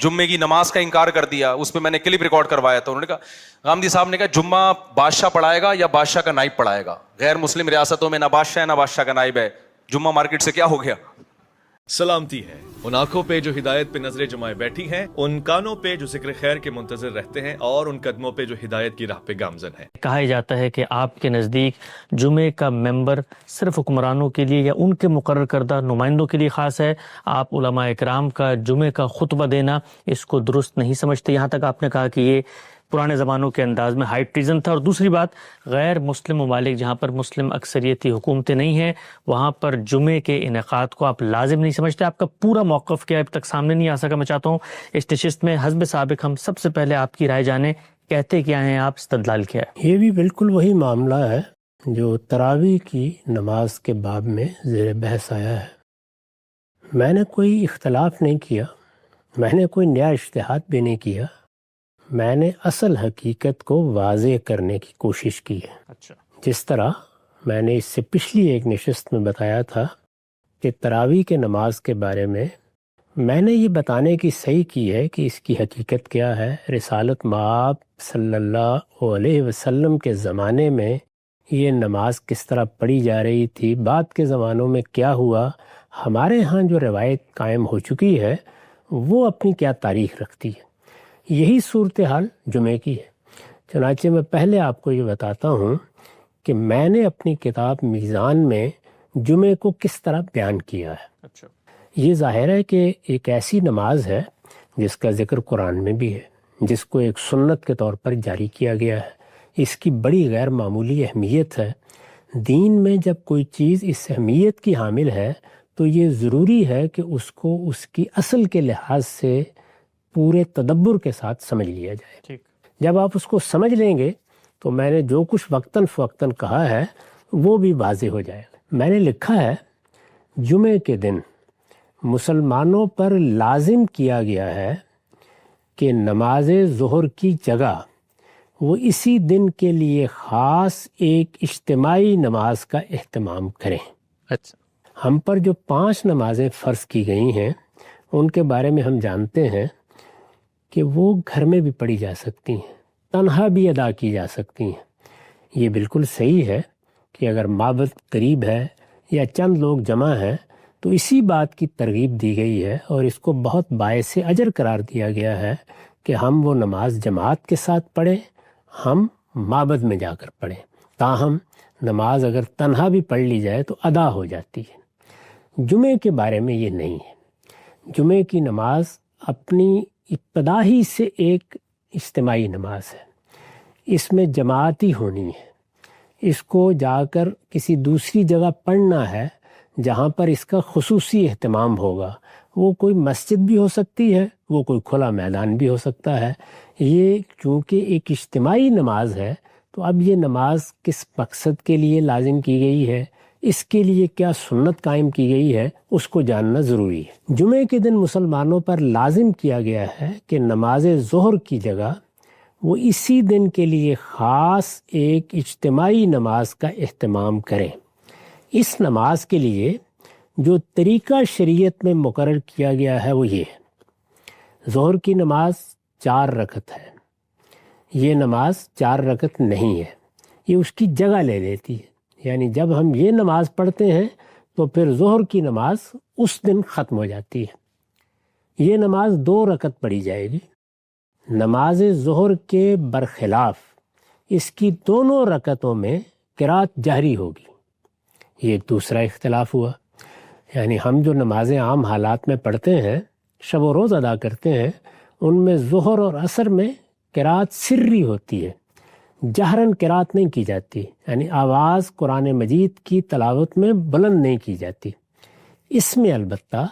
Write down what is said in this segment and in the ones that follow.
جمعے کی نماز کا انکار کر دیا. اس پہ میں نے کلپ ریکارڈ کروایا تھا. انہوں نے کہا غامدی صاحب نے کہا جمعہ بادشاہ پڑھائے گا یا بادشاہ کا نائب پڑھائے گا؟ غیر مسلم ریاستوں میں نہ بادشاہ ہے نہ بادشاہ کا نائب ہے. جمعہ مارکیٹ سے کیا ہو گیا؟ سلامتی ہے ان آنکھوں پہ جو ہدایت پہ نظریں جمائے بیٹھی ہیں، ان کانوں پہ جو ذکر خیر کے منتظر رہتے ہیں، اور ان قدموں پہ جو ہدایت کی راہ پہ گامزن ہیں. کہا جاتا ہے کہ آپ کے نزدیک جمعے کا ممبر صرف حکمرانوں کے لیے یا ان کے مقرر کردہ نمائندوں کے لیے خاص ہے. آپ علماء اکرام کا جمعے کا خطبہ دینا اس کو درست نہیں سمجھتے. یہاں تک آپ نے کہا کہ یہ پرانے زمانوں کے انداز میں ہائی ٹریزن تھا. اور دوسری بات، غیر مسلم ممالک جہاں پر مسلم اکثریتی حکومتیں نہیں ہیں وہاں پر جمعے کے انعقاد کو آپ لازم نہیں سمجھتے. آپ کا پورا موقف کیا اب تک سامنے نہیں آ سکا. میں چاہتا ہوں اس نشست میں حسب سابق ہم سب سے پہلے آپ کی رائے جانیں. کہتے کیا ہیں آپ، استدلال کیا ہے؟ یہ بھی بالکل وہی معاملہ ہے جو تراویح کی نماز کے باب میں زیر بحث آیا ہے. میں نے کوئی اختلاف نہیں کیا، میں نے کوئی نیا اجتہاد بھی نہیں کیا، میں نے اصل حقیقت کو واضح کرنے کی کوشش کی ہے. اچھا، جس طرح میں نے اس سے پچھلی ایک نشست میں بتایا تھا کہ تراویح کے نماز کے بارے میں نے یہ بتانے کی صحیح کی ہے کہ اس کی حقیقت کیا ہے. رسالت مآب صلی اللہ علیہ وسلم کے زمانے میں یہ نماز کس طرح پڑھی جا رہی تھی، بعد کے زمانوں میں کیا ہوا، ہمارے ہاں جو روایت قائم ہو چکی ہے وہ اپنی کیا تاریخ رکھتی ہے. یہی صورتحال جمعے کی ہے. چنانچہ میں پہلے آپ کو یہ بتاتا ہوں کہ میں نے اپنی کتاب میزان میں جمعے کو کس طرح بیان کیا ہے. اچھا، یہ ظاہر ہے کہ ایک ایسی نماز ہے جس کا ذکر قرآن میں بھی ہے، جس کو ایک سنت کے طور پر جاری کیا گیا ہے. اس کی بڑی غیر معمولی اہمیت ہے. دین میں جب کوئی چیز اس اہمیت کی حامل ہے تو یہ ضروری ہے کہ اس کو اس کی اصل کے لحاظ سے پورے تدبر کے ساتھ سمجھ لیا جائے. ٹھیک. جب آپ اس کو سمجھ لیں گے تو میں نے جو کچھ وقتاً فوقتاً کہا ہے وہ بھی واضح ہو جائے گا. میں نے لکھا ہے جمعے کے دن مسلمانوں پر لازم کیا گیا ہے کہ نماز ظہر کی جگہ وہ اسی دن کے لیے خاص ایک اجتماعی نماز کا اہتمام کریں. اچھا، ہم پر جو 5 نمازیں فرض کی گئی ہیں ان کے بارے میں ہم جانتے ہیں کہ وہ گھر میں بھی پڑھی جا سکتی ہیں، تنہا بھی ادا کی جا سکتی ہیں. یہ بالکل صحیح ہے کہ اگر معبد قریب ہے یا چند لوگ جمع ہیں تو اسی بات کی ترغیب دی گئی ہے اور اس کو بہت باعث اجر قرار دیا گیا ہے کہ ہم وہ نماز جماعت کے ساتھ پڑھیں، ہم معبد میں جا کر پڑھیں. تاہم نماز اگر تنہا بھی پڑھ لی جائے تو ادا ہو جاتی ہے. جمعے کے بارے میں یہ نہیں ہے. جمعے کی نماز اپنی ابتدا ہی سے ایک اجتماعی نماز ہے. اس میں جماعتی ہونی ہے. اس کو جا کر کسی دوسری جگہ پڑھنا ہے جہاں پر اس کا خصوصی اہتمام ہوگا. وہ کوئی مسجد بھی ہو سکتی ہے، وہ کوئی کھلا میدان بھی ہو سکتا ہے. یہ چونکہ ایک اجتماعی نماز ہے تو اب یہ نماز کس مقصد کے لیے لازم کی گئی ہے، اس کے لیے کیا سنت قائم کی گئی ہے، اس کو جاننا ضروری ہے. جمعے کے دن مسلمانوں پر لازم کیا گیا ہے کہ نماز ظہر کی جگہ وہ اسی دن کے لیے خاص ایک اجتماعی نماز کا اہتمام کریں. اس نماز کے لیے جو طریقہ شریعت میں مقرر کیا گیا ہے وہ یہ ہے. ظہر کی نماز 4 رکعت ہے. یہ نماز 4 رکعت نہیں ہے، یہ اس کی جگہ لے لیتی ہے. یعنی جب ہم یہ نماز پڑھتے ہیں تو پھر ظہر کی نماز اس دن ختم ہو جاتی ہے. یہ نماز 2 رکعت پڑھی جائے گی. نماز ظہر کے برخلاف اس کی دونوں رکعتوں میں قرات جہری ہوگی. یہ دوسرا اختلاف ہوا. یعنی ہم جو نمازیں عام حالات میں پڑھتے ہیں، شب و روز ادا کرتے ہیں، ان میں ظہر اور عصر میں قرات سری ہوتی ہے، جہرن قرات نہیں کی جاتی. یعنی آواز قرآن مجید کی تلاوت میں بلند نہیں کی جاتی. اس میں البتہ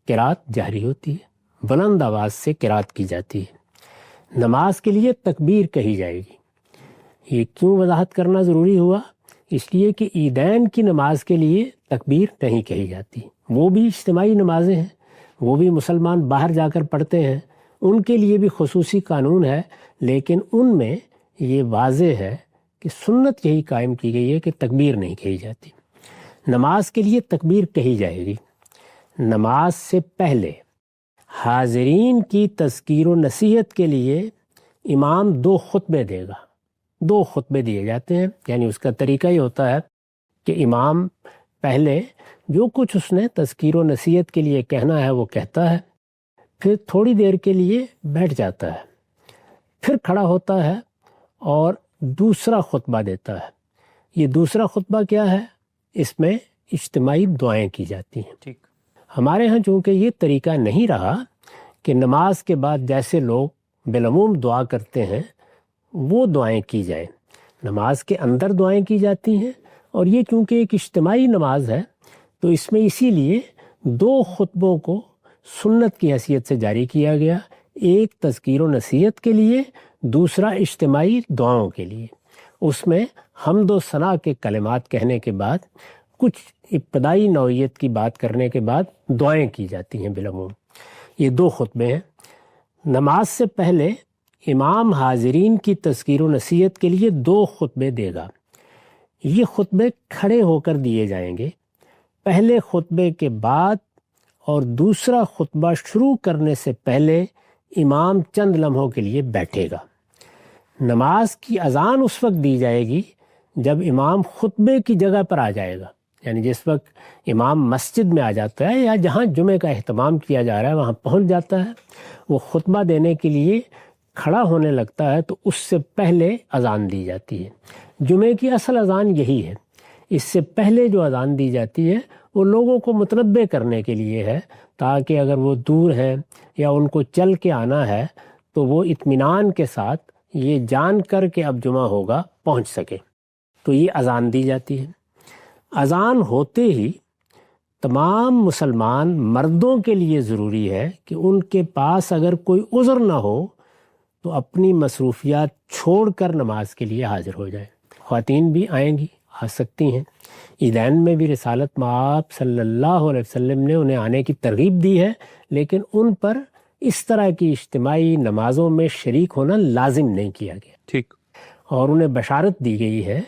قرات جہری ہوتی ہے، بلند آواز سے قرات کی جاتی ہے. نماز کے لیے تکبیر کہی جائے گی. یہ کیوں وضاحت کرنا ضروری ہوا؟ اس لیے کہ عیدین کی نماز کے لیے تکبیر نہیں کہی جاتی. وہ بھی اجتماعی نمازیں ہیں، وہ بھی مسلمان باہر جا کر پڑھتے ہیں، ان کے لیے بھی خصوصی قانون ہے. لیکن ان میں یہ واضح ہے کہ سنت یہی قائم کی گئی ہے کہ تکبیر نہیں کہی جاتی. نماز کے لیے تکبیر کہی جائے گی. نماز سے پہلے حاضرین کی تذکیر و نصیحت کے لیے امام 2 خطبے دے گا. 2 خطبے دیے جاتے ہیں. یعنی اس کا طریقہ یہ ہوتا ہے کہ امام پہلے جو کچھ اس نے تذکیر و نصیحت کے لیے کہنا ہے وہ کہتا ہے، پھر تھوڑی دیر کے لیے بیٹھ جاتا ہے، پھر کھڑا ہوتا ہے اور دوسرا خطبہ دیتا ہے. یہ دوسرا خطبہ کیا ہے؟ اس میں اجتماعی دعائیں کی جاتی ہیں. ٹھیک. ہمارے ہاں چونکہ یہ طریقہ نہیں رہا کہ نماز کے بعد جیسے لوگ بالعموم دعا کرتے ہیں وہ دعائیں کی جائیں. نماز کے اندر دعائیں کی جاتی ہیں، اور یہ کیونکہ ایک اجتماعی نماز ہے تو اس میں اسی لیے 2 خطبوں کو سنت کی حیثیت سے جاری کیا گیا. ایک تذکیر و نصیحت کے لیے، دوسرا اجتماعی دعاؤں کے لیے. اس میں حمد و ثنا کے کلمات کہنے کے بعد کچھ ابتدائی نوعیت کی بات کرنے کے بعد دعائیں کی جاتی ہیں بالعموم. یہ 2 خطبے ہیں. نماز سے پہلے امام حاضرین کی تذکیر و نصیحت کے لیے 2 خطبے دے گا. یہ خطبے کھڑے ہو کر دیے جائیں گے. پہلے خطبے کے بعد اور دوسرا خطبہ شروع کرنے سے پہلے امام چند لمحوں کے لیے بیٹھے گا. نماز کی اذان اس وقت دی جائے گی جب امام خطبے کی جگہ پر آ جائے گا. یعنی جس وقت امام مسجد میں آ جاتا ہے یا جہاں جمعے کا اہتمام کیا جا رہا ہے وہاں پہنچ جاتا ہے، وہ خطبہ دینے کے لیے کھڑا ہونے لگتا ہے تو اس سے پہلے اذان دی جاتی ہے. جمعے کی اصل اذان یہی ہے. اس سے پہلے جو اذان دی جاتی ہے وہ لوگوں کو متنبہ کرنے کے لیے ہے، تاکہ اگر وہ دور ہیں یا ان کو چل کے آنا ہے تو وہ اطمینان کے ساتھ یہ جان کر کہ اب جمعہ ہوگا پہنچ سکے. تو یہ اذان دی جاتی ہے. اذان ہوتے ہی تمام مسلمان مردوں کے لیے ضروری ہے کہ ان کے پاس اگر کوئی عذر نہ ہو تو اپنی مصروفیات چھوڑ کر نماز کے لیے حاضر ہو جائیں. خواتین بھی آئیں گی، آ سکتی ہیں. عیدین میں بھی رسالت مآب صلی اللہ علیہ وسلم نے انہیں آنے کی ترغیب دی ہے، لیکن ان پر اس طرح کی اجتماعی نمازوں میں شریک ہونا لازم نہیں کیا گیا. ٹھیک. اور انہیں بشارت دی گئی ہے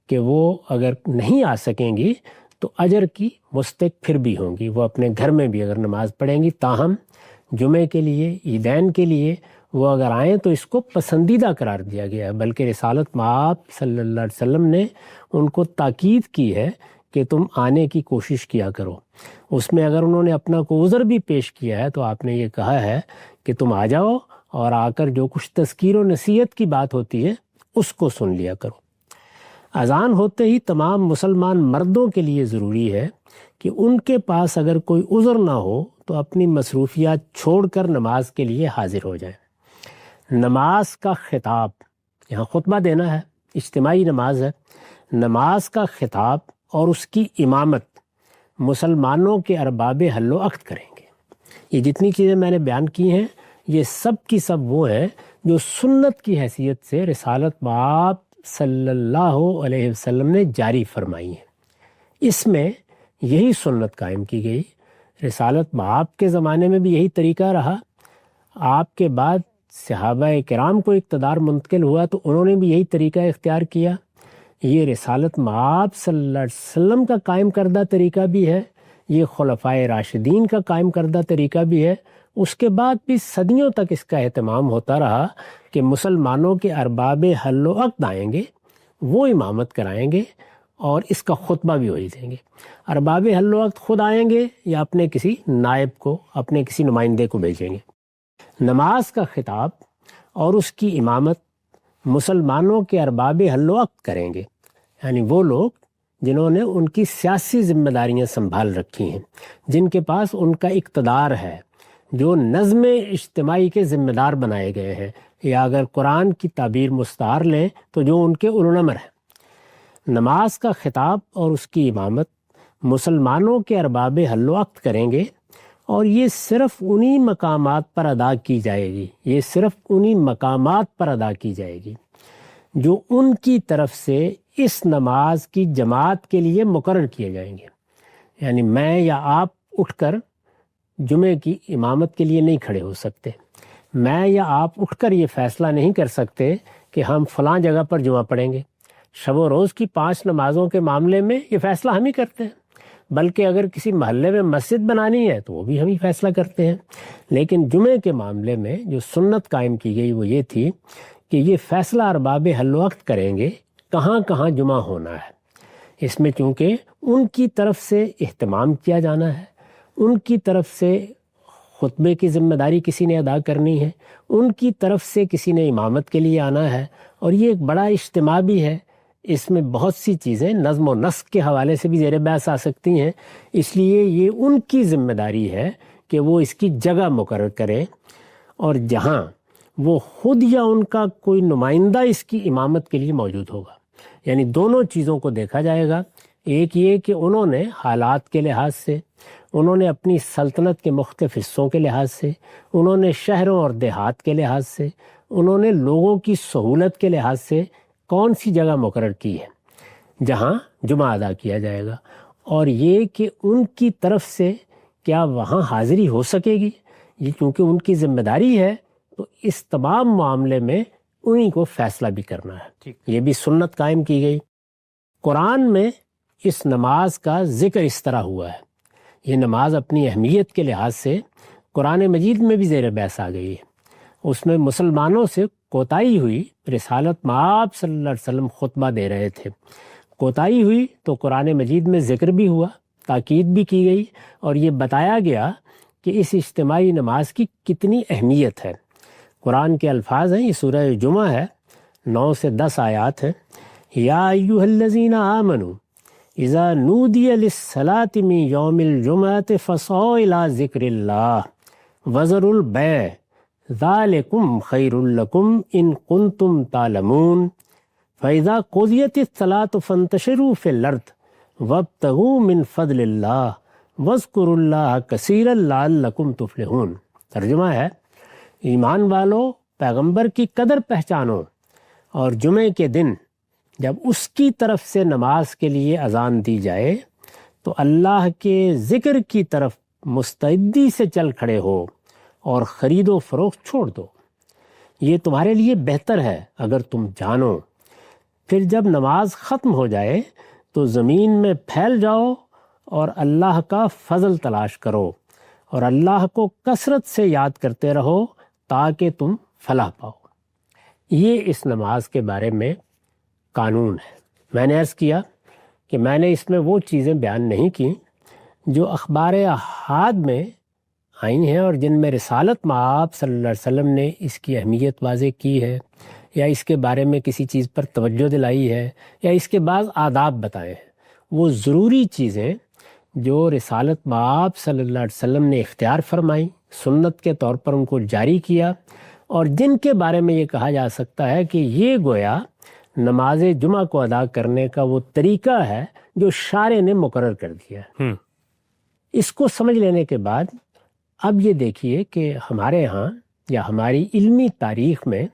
کہ وہ اگر نہیں آ سکیں گی تو اجر کی مستحق پھر بھی ہوں گی. وہ اپنے گھر میں بھی اگر نماز پڑھیں گی. تاہم جمعے کے لیے، عیدین کے لیے وہ اگر آئیں تو اس کو پسندیدہ قرار دیا گیا ہے. بلکہ رسالت مآب صلی اللہ علیہ وسلم نے ان کو تاکید کی ہے کہ تم آنے کی کوشش کیا کرو. اس میں اگر انہوں نے اپنا کوئی عذر بھی پیش کیا ہے تو آپ نے یہ کہا ہے کہ تم آ جاؤ اور آ کر جو کچھ تذکیر و نصیحت کی بات ہوتی ہے اس کو سن لیا کرو. اذان ہوتے ہی تمام مسلمان مردوں کے لیے ضروری ہے کہ ان کے پاس اگر کوئی عذر نہ ہو تو اپنی مصروفیات چھوڑ کر نماز کے لیے حاضر ہو جائیں. نماز کا خطاب، یہاں خطبہ دینا ہے، اجتماعی نماز ہے. نماز کا خطاب اور اس کی امامت مسلمانوں کے ارباب حل و عقد کریں گے. یہ جتنی چیزیں میں نے بیان کی ہیں یہ سب کی سب وہ ہیں جو سنت کی حیثیت سے رسالت مآب صلی اللہ علیہ وسلم نے جاری فرمائی ہیں. اس میں یہی سنت قائم کی گئی. رسالت مآب کے زمانے میں بھی یہی طریقہ رہا. آپ کے بعد صحابہ کرام کو اقتدار منتقل ہوا تو انہوں نے بھی یہی طریقہ اختیار کیا. یہ رسالت مآب صلی اللہ علیہ وسلم کا قائم کردہ طریقہ بھی ہے، یہ خلفائے راشدین کا قائم کردہ طریقہ بھی ہے. اس کے بعد بھی صدیوں تک اس کا اہتمام ہوتا رہا کہ مسلمانوں کے ارباب حل و عقد آئیں گے، وہ امامت کرائیں گے اور اس کا خطبہ بھی وہی دیں گے. ارباب حل و عقد خود آئیں گے یا اپنے کسی نائب کو، اپنے کسی نمائندے کو بھیجیں گے. نماز کا خطاب اور اس کی امامت مسلمانوں کے ارباب حل و عقد کریں گے، یعنی وہ لوگ جنہوں نے ان کی سیاسی ذمہ داریاں سنبھال رکھی ہیں، جن کے پاس ان کا اقتدار ہے، جو نظم اجتماعی کے ذمہ دار بنائے گئے ہیں، یا اگر قرآن کی تعبیر مستعار لیں تو جو ان کے اولو الامر ہیں. نماز کا خطاب اور اس کی امامت مسلمانوں کے ارباب حل و عقد کریں گے، اور یہ صرف انہی مقامات پر ادا کی جائے گی، یہ صرف انہی مقامات پر ادا کی جائے گی جو ان کی طرف سے اس نماز کی جماعت کے لیے مقرر کیے جائیں گے. یعنی میں یا آپ اٹھ کر جمعے کی امامت کے لیے نہیں کھڑے ہو سکتے. میں یا آپ اٹھ کر یہ فیصلہ نہیں کر سکتے کہ ہم فلاں جگہ پر جمعہ پڑھیں گے. شب و روز کی 5 نمازوں کے معاملے میں یہ فیصلہ ہم ہی کرتے ہیں. بلکہ اگر کسی محلے میں مسجد بنانی ہے تو وہ بھی ہم ہی فیصلہ کرتے ہیں. لیکن جمعے کے معاملے میں جو سنت قائم کی گئی وہ یہ تھی کہ یہ فیصلہ ارباب حل وقت کریں گے کہاں کہاں جمعہ ہونا ہے. اس میں چونکہ ان کی طرف سے اہتمام کیا جانا ہے، ان کی طرف سے خطبے کی ذمہ داری کسی نے ادا کرنی ہے، ان کی طرف سے کسی نے امامت کے لیے آنا ہے، اور یہ ایک بڑا اجتماع بھی ہے. اس میں بہت سی چیزیں نظم و نسق کے حوالے سے بھی زیر بحث آ سکتی ہیں. اس لیے یہ ان کی ذمہ داری ہے کہ وہ اس کی جگہ مقرر کریں، اور جہاں وہ خود یا ان کا کوئی نمائندہ اس کی امامت کے لیے موجود ہوگا. یعنی دونوں چیزوں کو دیکھا جائے گا. ایک یہ کہ انہوں نے حالات کے لحاظ سے، انہوں نے اپنی سلطنت کے مختلف حصوں کے لحاظ سے، انہوں نے شہروں اور دیہات کے لحاظ سے، انہوں نے لوگوں کی سہولت کے لحاظ سے کون سی جگہ مقرر کی ہے جہاں جمعہ ادا کیا جائے گا، اور یہ کہ ان کی طرف سے کیا وہاں حاضری ہو سکے گی. یہ چونکہ ان کی ذمہ داری ہے تو اس تمام معاملے میں انہی کو فیصلہ بھی کرنا ہے. یہ بھی سنت قائم کی گئی. قرآن میں اس نماز کا ذکر اس طرح ہوا ہے. یہ نماز اپنی اہمیت کے لحاظ سے قرآن مجید میں بھی زیر بحث آ گئی ہے. اس میں مسلمانوں سے کوتاہی ہوئی. رسالت مآب صلی اللہ علیہ وسلم خطبہ دے رہے تھے، کوتاہی ہوئی تو قرآن مجید میں ذکر بھی ہوا، تاکید بھی کی گئی، اور یہ بتایا گیا کہ اس اجتماعی نماز کی کتنی اہمیت ہے. قرآن کے الفاظ ہیں، یہ سورہ جمعہ ہے، 9 سے 10 آیات ہیں. یا ایھا الذین آمنوا اذا نودی للصلاۃ من یوم الجمعۃ فاسعوا الی ذکر اللہ وذروا البیع ذالکم خیر لکم ان کنتم تعلمون فاذا قضیت الصلاۃ فانتشروا فی الارض وابتغوا من فضل اللہ واذکروا اللہ کثیرا لعلکم تفلحون. ترجمہ ہے، ایمان والو پیغمبر کی قدر پہچانو، اور جمعے کے دن جب اس کی طرف سے نماز کے لیے اذان دی جائے تو اللہ کے ذکر کی طرف مستعدی سے چل کھڑے ہو اور خرید و فروخت چھوڑ دو. یہ تمہارے لیے بہتر ہے اگر تم جانو. پھر جب نماز ختم ہو جائے تو زمین میں پھیل جاؤ اور اللہ کا فضل تلاش کرو، اور اللہ کو کثرت سے یاد کرتے رہو تاکہ تم فلاح پاؤ. یہ اس نماز کے بارے میں قانون ہے. میں نے عرض کیا کہ میں نے اس میں وہ چیزیں بیان نہیں کی جو اخبار احاد میں آئی ہیں اور جن میں رسالت مآب صلی اللہ علیہ وسلم نے اس کی اہمیت واضح کی ہے، یا اس کے بارے میں کسی چیز پر توجہ دلائی ہے، یا اس کے بعض آداب بتائے ہیں. وہ ضروری چیزیں جو رسالت مآب صلی اللہ علیہ وسلم نے اختیار فرمائی، سنت کے طور پر ان کو جاری کیا، اور جن کے بارے میں یہ کہا جا سکتا ہے کہ یہ گویا نماز جمعہ کو ادا کرنے کا وہ طریقہ ہے جو شارع نے مقرر کر دیا ہے. اس کو سمجھ لینے کے بعد اب یہ دیکھیے کہ ہمارے ہاں یا ہماری علمی تاریخ میں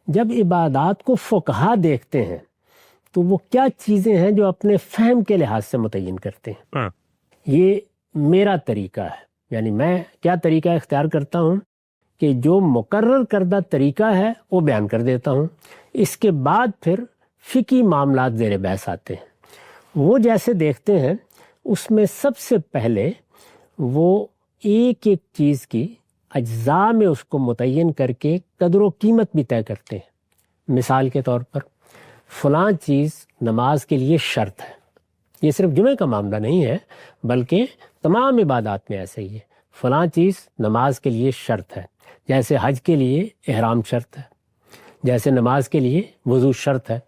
جب عبادات کو فقہا دیکھتے ہیں تو وہ کیا چیزیں ہیں جو اپنے فہم کے لحاظ سے متعین کرتے ہیں. یہ میرا طریقہ ہے، یعنی میں کیا طریقہ اختیار کرتا ہوں کہ جو مقرر کردہ طریقہ ہے وہ بیان کر دیتا ہوں. اس کے بعد پھر فقہی معاملات زیر بحث آتے ہیں. وہ جیسے دیکھتے ہیں اس میں سب سے پہلے وہ ایک ایک چیز کی اجزاء میں اس کو متعین کر کے قدر و قیمت بھی طے کرتے ہیں. مثال کے طور پر فلاں چیز نماز کے لیے شرط ہے. یہ صرف جمعے کا معاملہ نہیں ہے بلکہ تمام عبادات میں ایسے ہی ہے. فلاں چیز نماز کے لیے شرط ہے، جیسے حج کے لیے احرام شرط ہے، جیسے نماز کے لیے وضو شرط ہے.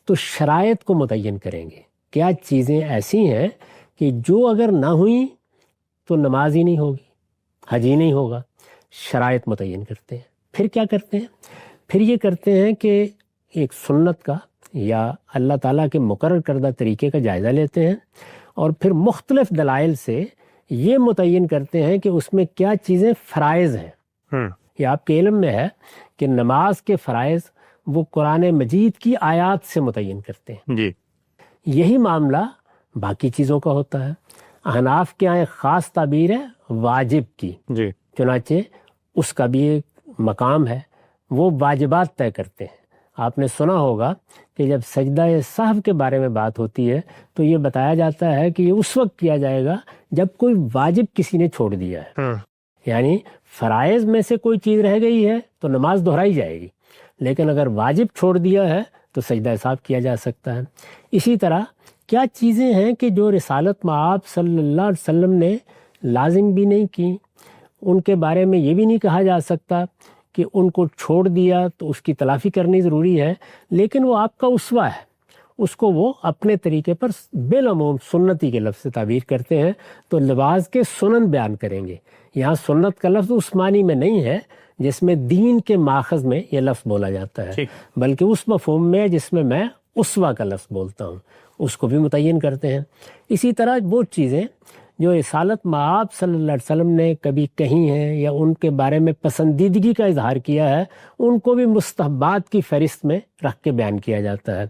تو شرائط کو متعین کریں گے. کیا چیزیں ایسی ہیں کہ جو اگر نہ ہوئیں تو نماز ہی نہیں ہوگی، حج ہی نہیں ہوگا. شرائط متعین کرتے ہیں. پھر کیا کرتے ہیں؟ پھر یہ کرتے ہیں کہ ایک سنت کا یا اللہ تعالیٰ کے مقرر کردہ طریقے کا جائزہ لیتے ہیں، اور پھر مختلف دلائل سے یہ متعین کرتے ہیں کہ اس میں کیا چیزیں فرائض ہیں. یہ آپ کے علم میں ہے کہ نماز کے فرائض وہ قرآن مجید کی آیات سے متعین کرتے ہیں. جی. یہی معاملہ باقی چیزوں کا ہوتا ہے. احناف کے یہاں ایک خاص تعبیر ہے واجب کی. جی. چنانچہ اس کا بھی ایک مقام ہے، وہ واجبات طے کرتے ہیں. آپ نے سنا ہوگا کہ جب سجدہ سہو کے بارے میں بات ہوتی ہے تو یہ بتایا جاتا ہے کہ یہ اس وقت کیا جائے گا جب کوئی واجب کسی نے چھوڑ دیا ہے. یعنی فرائض میں سے کوئی چیز رہ گئی ہے تو نماز دہرائی جائے گی، لیکن اگر واجب چھوڑ دیا ہے تو سجدہ سہو کیا جا سکتا ہے. اسی طرح کیا چیزیں ہیں کہ جو رسالت مآب صلی اللہ علیہ وسلم نے لازم بھی نہیں کی، ان کے بارے میں یہ بھی نہیں کہا جا سکتا کہ ان کو چھوڑ دیا تو اس کی تلافی کرنی ضروری ہے، لیکن وہ آپ کا اسوہ ہے، اس کو وہ اپنے طریقے پر بالعموم سنتی کے لفظ سے تعبیر کرتے ہیں. تو لباس کے سنن بیان کریں گے. یہاں سنت کا لفظ اس معنی میں نہیں ہے جس میں دین کے ماخذ میں یہ لفظ بولا جاتا ہے، بلکہ اس مفہوم میں جس میں میں اسوہ کا لفظ بولتا ہوں اس کو بھی متعین کرتے ہیں. اسی طرح وہ چیزیں جو رسالت مآب صلی اللہ علیہ وسلم نے کبھی کہی ہیں یا ان کے بارے میں پسندیدگی کا اظہار کیا ہے، ان کو بھی مستحبات کی فہرست میں رکھ کے بیان کیا جاتا ہے.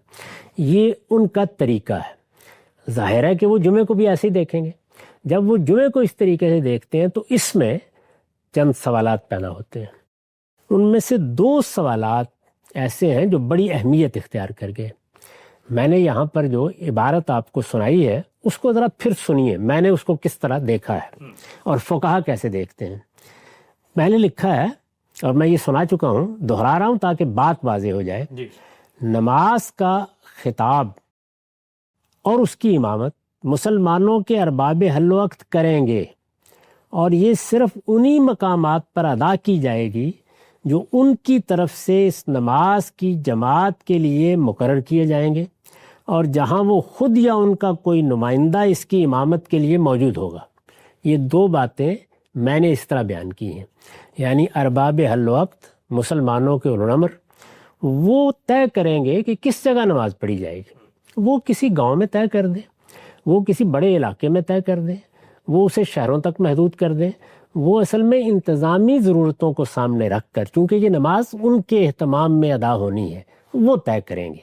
یہ ان کا طریقہ ہے. ظاہر ہے کہ وہ جمعے کو بھی ایسے ہی دیکھیں گے. جب وہ جمعے کو اس طریقے سے دیکھتے ہیں تو اس میں چند سوالات پیدا ہوتے ہیں. ان میں سے 2 سوالات ایسے ہیں جو بڑی اہمیت اختیار کر گئے. میں نے یہاں پر جو عبارت آپ کو سنائی ہے اس کو ذرا پھر سنیے، میں نے اس کو کس طرح دیکھا ہے اور فقہا کیسے دیکھتے ہیں. میں نے لکھا ہے اور میں یہ سنا چکا ہوں، دہرا رہا ہوں تاکہ بات واضح ہو جائے. نماز کا خطاب اور اس کی امامت مسلمانوں کے ارباب حل وقت کریں گے، اور یہ صرف انہی مقامات پر ادا کی جائے گی جو ان کی طرف سے اس نماز کی جماعت کے لیے مقرر کیے جائیں گے، اور جہاں وہ خود یا ان کا کوئی نمائندہ اس کی امامت کے لیے موجود ہوگا. یہ 2 باتیں میں نے اس طرح بیان کی ہیں. یعنی ارباب حل وقت مسلمانوں کے علماء وہ طے کریں گے کہ کس جگہ نماز پڑھی جائے گی. وہ کسی گاؤں میں طے کر دیں، وہ کسی بڑے علاقے میں طے کر دیں، وہ اسے شہروں تک محدود کر دیں. وہ اصل میں انتظامی ضرورتوں کو سامنے رکھ کر، چونکہ یہ نماز ان کے اہتمام میں ادا ہونی ہے، وہ طے کریں گے.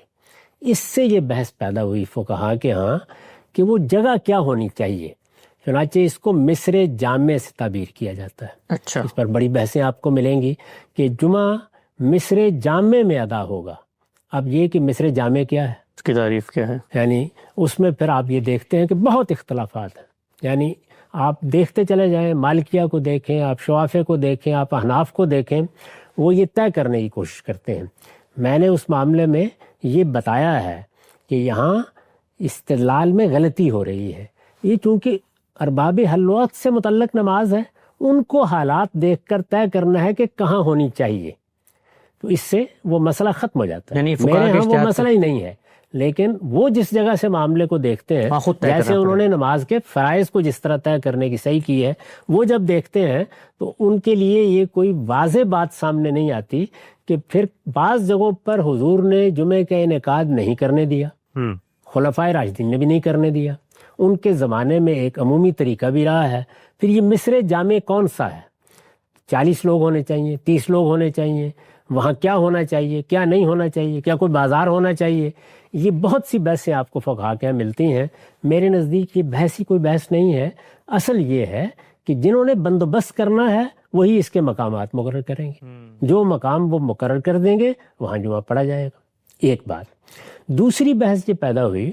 اس سے یہ بحث پیدا ہوئی فقہا کے ہاں کہ وہ جگہ کیا ہونی چاہیے. چنانچہ اس کو مصر جامع سے تعبیر کیا جاتا ہے. اچھا. اس پر بڑی بحثیں آپ کو ملیں گی کہ جمعہ مصر جامع میں ادا ہوگا. اب یہ کہ مصر جامع کیا ہے، اس کی تعریف کیا ہے، یعنی اس میں پھر آپ یہ دیکھتے ہیں کہ بہت اختلافات ہیں. یعنی آپ دیکھتے چلے جائیں، مالکیہ کو دیکھیں، آپ شوافے کو دیکھیں، آپ احناف کو دیکھیں، وہ یہ طے کرنے کی کوشش کرتے ہیں. میں نے اس معاملے میں یہ بتایا ہے کہ یہاں استدلال میں غلطی ہو رہی ہے. یہ چونکہ ارباب حل وقت سے متعلق نماز ہے، ان کو حالات دیکھ کر طے کرنا ہے کہ کہاں ہونی چاہیے، تو اس سے وہ مسئلہ ختم ہو جاتا ہے. یعنی میرے ہاں وہ مسئلہ ہی نہیں ہے، لیکن وہ جس جگہ سے معاملے کو دیکھتے ہیں، جیسے انہوں نے نماز کے فرائض کو جس طرح طے کرنے کی صحیح کی ہے، وہ جب دیکھتے ہیں تو ان کے لیے یہ کوئی واضح بات سامنے نہیں آتی کہ پھر بعض جگہوں پر حضور نے جمعے کا انعقاد نہیں کرنے دیا، خلفائے راشدین نے بھی نہیں کرنے دیا. ان کے زمانے میں ایک عمومی طریقہ بھی رہا ہے. پھر یہ مصر جامع کون سا ہے؟ 40 لوگ ہونے چاہیے، 30 لوگ ہونے چاہیے، وہاں کیا ہونا چاہیے، کیا نہیں ہونا چاہیے، کیا کوئی بازار ہونا چاہیے. یہ بہت سی بحثیں آپ کو فقہا کے ملتی ہیں. میرے نزدیک یہ بحث ہی کوئی بحث نہیں ہے. اصل یہ ہے کہ جنہوں نے بندوبست کرنا ہے وہی اس کے مقامات مقرر کریں گے. جو مقام وہ مقرر کر دیں گے وہاں جمعہ پڑھا جائے گا. ایک بات. دوسری بحث یہ پیدا ہوئی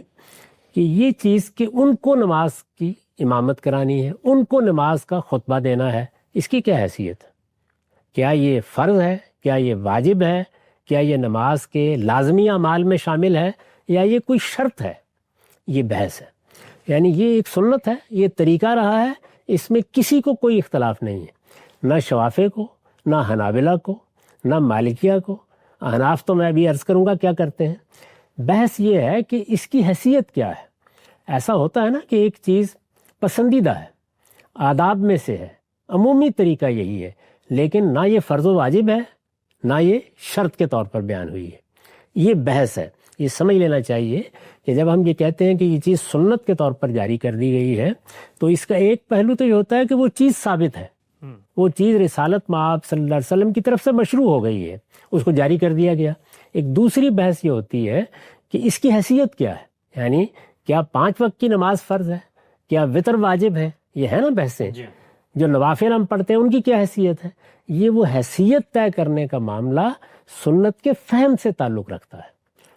کہ یہ چیز کہ ان کو نماز کی امامت کرانی ہے، ان کو نماز کا خطبہ دینا ہے، اس کی کیا حیثیت ہے؟ کیا یہ فرض ہے؟ کیا یہ واجب ہے؟ کیا یہ نماز کے لازمی اعمال میں شامل ہے یا یہ کوئی شرط ہے؟ یہ بحث ہے. یعنی یہ ایک سنت ہے، یہ طریقہ رہا ہے، اس میں کسی کو کوئی اختلاف نہیں ہے، نہ شوافے کو، نہ حنابلہ کو، نہ مالکیہ کو. احناف تو میں ابھی عرض کروں گا کیا کرتے ہیں. بحث یہ ہے کہ اس کی حیثیت کیا ہے. ایسا ہوتا ہے نا کہ ایک چیز پسندیدہ ہے، آداب میں سے ہے، عمومی طریقہ یہی ہے، لیکن نہ یہ فرض و واجب ہے نہ یہ شرط کے طور پر بیان ہوئی ہے. یہ بحث ہے. یہ سمجھ لینا چاہیے کہ جب ہم یہ کہتے ہیں کہ یہ چیز سنت کے طور پر جاری کر دی گئی ہے تو اس کا ایک پہلو تو یہ ہوتا ہے کہ وہ چیز ثابت ہے، وہ چیز رسالت مآب صلی اللہ علیہ وسلم کی طرف سے مشروع ہو گئی ہے، اس کو جاری کر دیا گیا. ایک دوسری بحث یہ ہوتی ہے کہ اس کی حیثیت کیا ہے. یعنی کیا 5 وقت کی نماز فرض ہے، کیا وطر واجب ہے. یہ ہے نا بحثیں. جو نوافل ہم پڑھتے ہیں ان کی کیا حیثیت ہے؟ یہ وہ حیثیت طے کرنے کا معاملہ سنت کے فہم سے تعلق رکھتا ہے.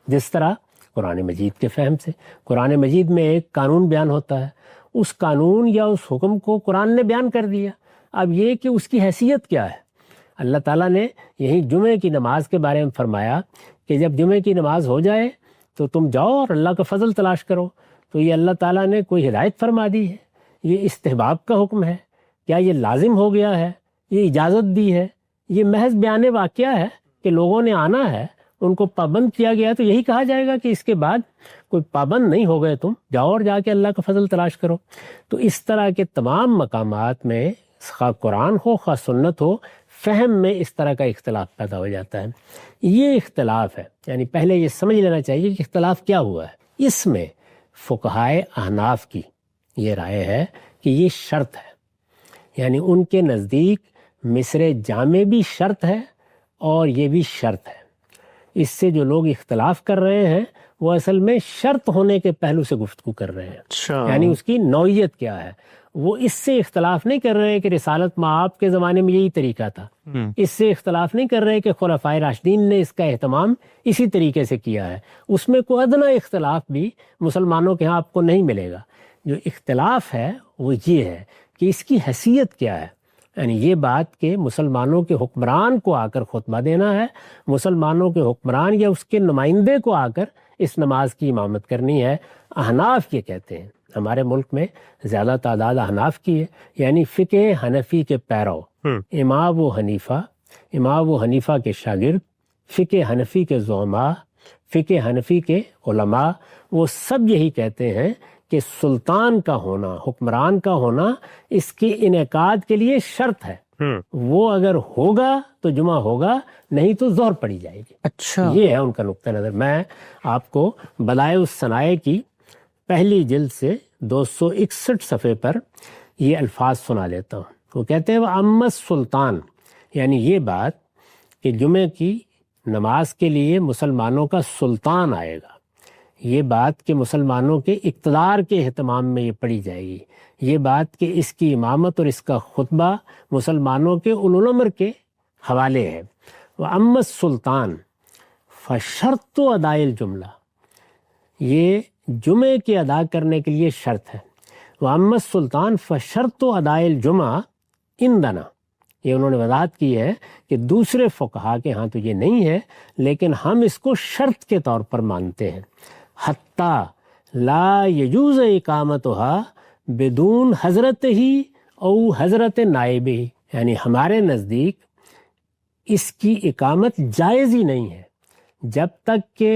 جس طرح قرآن مجید کے فہم سے، قرآن مجید میں ایک قانون بیان ہوتا ہے، اس قانون یا اس حکم کو قرآن نے بیان کر دیا. اب یہ کہ اس کی حیثیت کیا ہے؟ اللہ تعالیٰ نے یہی جمعے کی نماز کے بارے میں فرمایا کہ جب جمعے کی نماز ہو جائے تو تم جاؤ اور اللہ کا فضل تلاش کرو. تو یہ اللہ تعالیٰ نے کوئی ہدایت فرما دی ہے؟ یہ استحباب کا حکم ہے؟ کیا یہ لازم ہو گیا ہے؟ یہ اجازت دی ہے؟ یہ محض بیان واقعہ ہے کہ لوگوں نے آنا ہے، ان کو پابند کیا گیا، تو یہی کہا جائے گا کہ اس کے بعد کوئی پابند نہیں ہو گئے، تم جاؤ اور جا کے اللہ کا فضل تلاش کرو. تو اس طرح کے تمام مقامات میں خواہ قرآن ہو خواہ سنت ہو، فہم میں اس طرح کا اختلاف پیدا ہو جاتا ہے. یہ اختلاف ہے، یعنی پہلے یہ سمجھ لینا چاہیے کہ اختلاف کیا ہوا ہے. اس میں فقہائے احناف کی یہ رائے ہے کہ یہ شرط ہے، یعنی ان کے نزدیک مصر جامع بھی شرط ہے اور یہ بھی شرط ہے. اس سے جو لوگ اختلاف کر رہے ہیں وہ اصل میں شرط ہونے کے پہلو سے گفتگو کر رہے ہیں، یعنی اس کی نوعیت کیا ہے. وہ اس سے اختلاف نہیں کر رہے کہ رسالت مآب کے زمانے میں یہی طریقہ تھا، اس سے اختلاف نہیں کر رہے کہ خلفائے راشدین نے اس کا اہتمام اسی طریقے سے کیا ہے. اس میں کوئی ادنیٰ اختلاف بھی مسلمانوں کے ہاں آپ کو نہیں ملے گا. جو اختلاف ہے وہ یہ ہے کہ اس کی حیثیت کیا ہے. یعنی یہ بات کہ مسلمانوں کے حکمران کو آ کر خطبہ دینا ہے، مسلمانوں کے حکمران یا اس کے نمائندے کو آ کر اس نماز کی امامت کرنی ہے. احناف یہ کہتے ہیں، ہمارے ملک میں زیادہ تعداد احناف کی ہے، یعنی فقہ حنفی کے پیرو، امام و حنیفہ کے شاگرد، فقہ حنفی کے زعماء، فقہ حنفی کے علماء، وہ سب یہی کہتے ہیں کہ سلطان کا ہونا، حکمران کا ہونا اس کے انعقاد کے لیے شرط ہے. وہ اگر ہوگا تو جمعہ ہوگا، نہیں تو ظہر پڑی جائے گی. اچھا، یہ ہے ان کا نقطہ نظر. میں آپ کو بدائع الصنائع کی پہلی جلد سے 261 صفحے پر یہ الفاظ سنا لیتا ہوں. وہ کہتے ہیں وَأَمَّا السُّلطان، یعنی یہ بات کہ جمعے کی نماز کے لیے مسلمانوں کا سلطان آئے گا، یہ بات کہ مسلمانوں کے اقتدار کے اہتمام میں یہ پڑھی جائے گی، یہ بات کہ اس کی امامت اور اس کا خطبہ مسلمانوں کے اولو الامر کے حوالے ہے. وَأَمَّا السُّلطان فَشَرْطُ أَدَاءِ الْجُمْلَةِ، یہ جمعے کے ادا کرنے کے لیے شرط ہے. وَأَمَّا السُّلطان فَشَرْطُ أَدَاءِ الْجُمْعَةِ عِنْدَنَا، یہ انہوں نے وضاحت کی ہے کہ دوسرے فقہا کے ہاں تو یہ نہیں ہے، لیکن ہم اس کو شرط کے طور پر مانتے ہیں. حتیٰ لا یجوز اقامتها بدون حضرت ہی او حضرت نائب ہی، یعنی ہمارے نزدیک اس کی اقامت جائز ہی نہیں ہے جب تک کہ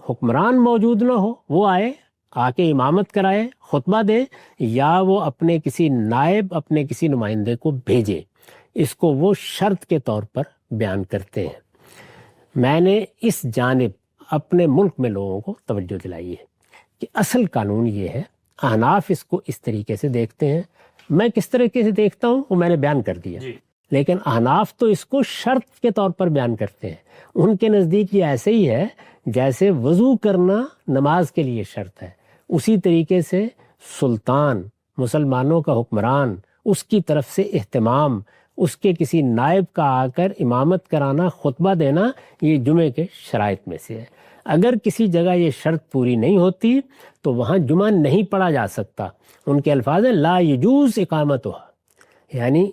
حکمران موجود نہ ہو، وہ آئے آ کے امامت کرائے، خطبہ دے، یا وہ اپنے کسی نائب، اپنے کسی نمائندے کو بھیجے. اس کو وہ شرط کے طور پر بیان کرتے ہیں. میں نے اس جانب اپنے ملک میں لوگوں کو توجہ دلائی ہے کہ اصل قانون یہ ہے. احناف اس کو اس طریقے سے دیکھتے ہیں، میں کس طریقے سے دیکھتا ہوں وہ میں نے بیان کر دیا، لیکن احناف تو اس کو شرط کے طور پر بیان کرتے ہیں. ان کے نزدیک یہ ایسے ہی ہے جیسے وضو کرنا نماز کے لیے شرط ہے، اسی طریقے سے سلطان، مسلمانوں کا حکمران، اس کی طرف سے اہتمام، اس کے کسی نائب کا آ کر امامت کرانا، خطبہ دینا، یہ جمعے کے شرائط میں سے ہے. اگر کسی جگہ یہ شرط پوری نہیں ہوتی تو وہاں جمعہ نہیں پڑھا جا سکتا. ان کے الفاظ ہیں لا یجوز اقامتها، یعنی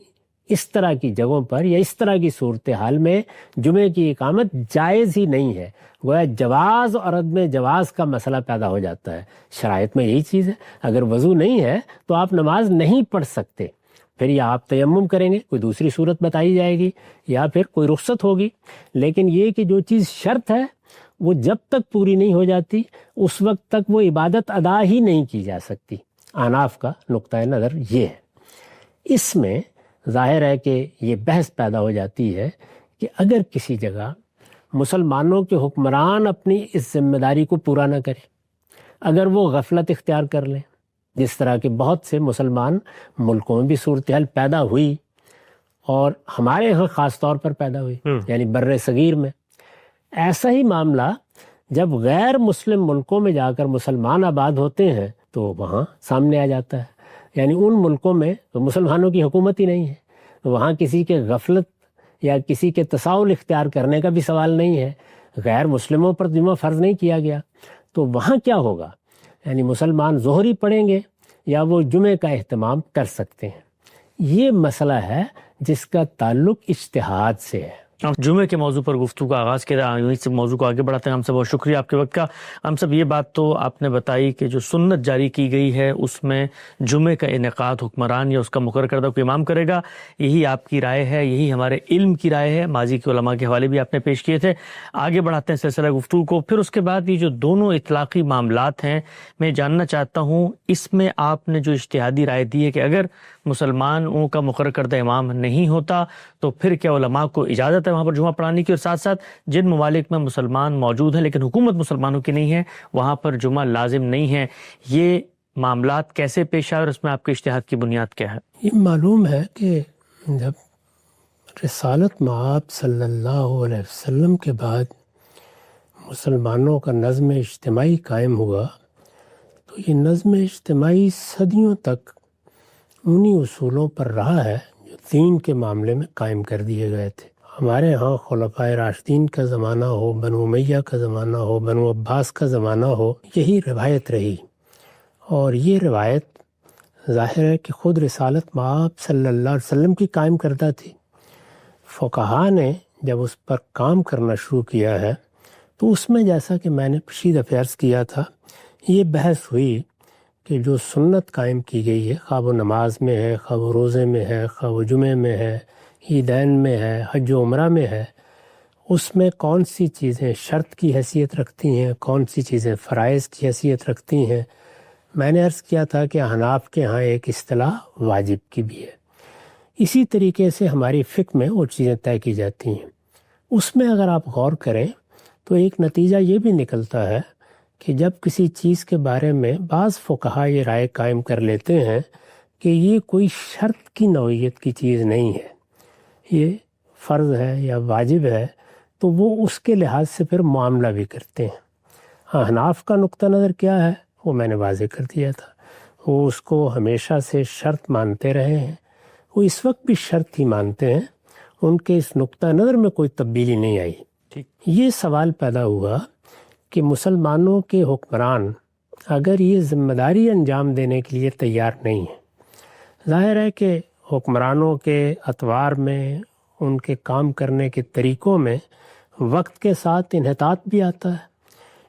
اس طرح کی جگہوں پر یا اس طرح کی صورتحال میں جمعے کی اقامت جائز ہی نہیں ہے. گویا جواز اور عدم جواز کا مسئلہ پیدا ہو جاتا ہے. شرائط میں یہی چیز ہے، اگر وضو نہیں ہے تو آپ نماز نہیں پڑھ سکتے، پھر یا آپ تیمم کریں گے، کوئی دوسری صورت بتائی جائے گی، یا پھر کوئی رخصت ہوگی. لیکن یہ کہ جو چیز شرط ہے وہ جب تک پوری نہیں ہو جاتی اس وقت تک وہ عبادت ادا ہی نہیں کی جا سکتی. احناف کا نقطۂ نظر یہ ہے. اس میں ظاہر ہے کہ یہ بحث پیدا ہو جاتی ہے کہ اگر کسی جگہ مسلمانوں کے حکمران اپنی اس ذمہ داری کو پورا نہ کرے، اگر وہ غفلت اختیار کر لیں، جس طرح کے بہت سے مسلمان ملکوں میں بھی صورتحال پیدا ہوئی اور ہمارے یہاں خاص طور پر پیدا ہوئی، یعنی بر صغیر میں، ایسا ہی معاملہ جب غیر مسلم ملکوں میں جا کر مسلمان آباد ہوتے ہیں تو وہاں سامنے آ جاتا ہے. یعنی ان ملکوں میں مسلمانوں کی حکومت ہی نہیں ہے، وہاں کسی کے غفلت یا کسی کے تساہل اختیار کرنے کا بھی سوال نہیں ہے، غیر مسلموں پر جمعہ فرض نہیں کیا گیا، تو وہاں کیا ہوگا؟ یعنی مسلمان ظہر ہی پڑھیں گے یا وہ جمعے کا اہتمام کر سکتے ہیں؟ یہ مسئلہ ہے جس کا تعلق اجتہاد سے ہے۔ جمعے کے موضوع پر گفتگو کا آغاز کیا، اس موضوع کو آگے بڑھاتے ہیں۔ ہم سب بہت شکریہ آپ کے وقت کا۔ ہم سب یہ بات تو آپ نے بتائی کہ جو سنت جاری کی گئی ہے اس میں جمعے کا انعقاد حکمران یا اس کا مقرر کردہ کوئی امام کرے گا، یہی آپ کی رائے ہے، یہی ہمارے علم کی رائے ہے، ماضی کے علماء کے حوالے بھی آپ نے پیش کیے تھے۔ آگے بڑھاتے ہیں سلسلہ گفتگو کو۔ پھر اس کے بعد یہ جو دونوں اطلاقی معاملات ہیں، میں جاننا چاہتا ہوں اس میں آپ نے جو اجتہادی رائے دی ہے کہ اگر مسلمانوں کا مقرر کردہ امام نہیں ہوتا تو پھر کیا علماء کو اجازت ہے وہاں پر جمعہ پڑھانے کی، اور ساتھ ساتھ جن ممالک میں مسلمان موجود ہیں لیکن حکومت مسلمانوں کی نہیں ہے وہاں پر جمعہ لازم نہیں ہے، یہ معاملات کیسے پیش آئے اور اس میں آپ کے اجتہاد کی بنیاد کیا ہے؟ یہ معلوم ہے کہ جب رسالت مآب صلی اللہ علیہ وسلم کے بعد مسلمانوں کا نظم اجتماعی قائم ہوا تو یہ نظم اجتماعی صدیوں تک انہی اصولوں پر رہا ہے جو دین کے معاملے میں قائم کر دیے گئے تھے۔ ہمارے ہاں خلفائے راشدین کا زمانہ ہو، بنو امیہ کا زمانہ ہو، بنو عباس کا زمانہ ہو، یہی روایت رہی، اور یہ روایت ظاہر ہے کہ خود رسالت مآب صلی اللہ علیہ وسلم کی قائم کردہ تھی۔ فقہا نے جب اس پر کام کرنا شروع کیا ہے تو اس میں جیسا کہ میں نے پچھلی دفعہ عرض کیا تھا، یہ بحث ہوئی کہ جو سنت قائم کی گئی ہے، خواہ وہ نماز میں ہے، خواہ وہ روزے میں ہے، خواہ وہ جمعے میں ہے، عیدین میں ہے، حج و عمرہ میں ہے، اس میں کون سی چیزیں شرط کی حیثیت رکھتی ہیں، کون سی چیزیں فرائض کی حیثیت رکھتی ہیں۔ میں نے عرض کیا تھا کہ احناف کے ہاں ایک اصطلاح واجب کی بھی ہے، اسی طریقے سے ہماری فقہ میں وہ چیزیں طے کی جاتی ہیں۔ اس میں اگر آپ غور کریں تو ایک نتیجہ یہ بھی نکلتا ہے کہ جب کسی چیز کے بارے میں بعض فقہا یہ رائے قائم کر لیتے ہیں کہ یہ کوئی شرط کی نوعیت کی چیز نہیں ہے، یہ فرض ہے یا واجب ہے، تو وہ اس کے لحاظ سے پھر معاملہ بھی کرتے ہیں۔ احناف کا نقطہ نظر کیا ہے وہ میں نے واضح کر دیا تھا، وہ اس کو ہمیشہ سے شرط مانتے رہے ہیں، وہ اس وقت بھی شرط ہی مانتے ہیں، ان کے اس نقطہ نظر میں کوئی تبدیلی نہیں آئی۔ یہ سوال پیدا ہوا کہ مسلمانوں کے حکمران اگر یہ ذمہ داری انجام دینے کے لیے تیار نہیں ہیں، ظاہر ہے کہ حکمرانوں کے اطوار میں، ان کے کام کرنے کے طریقوں میں وقت کے ساتھ انحطاط بھی آتا ہے،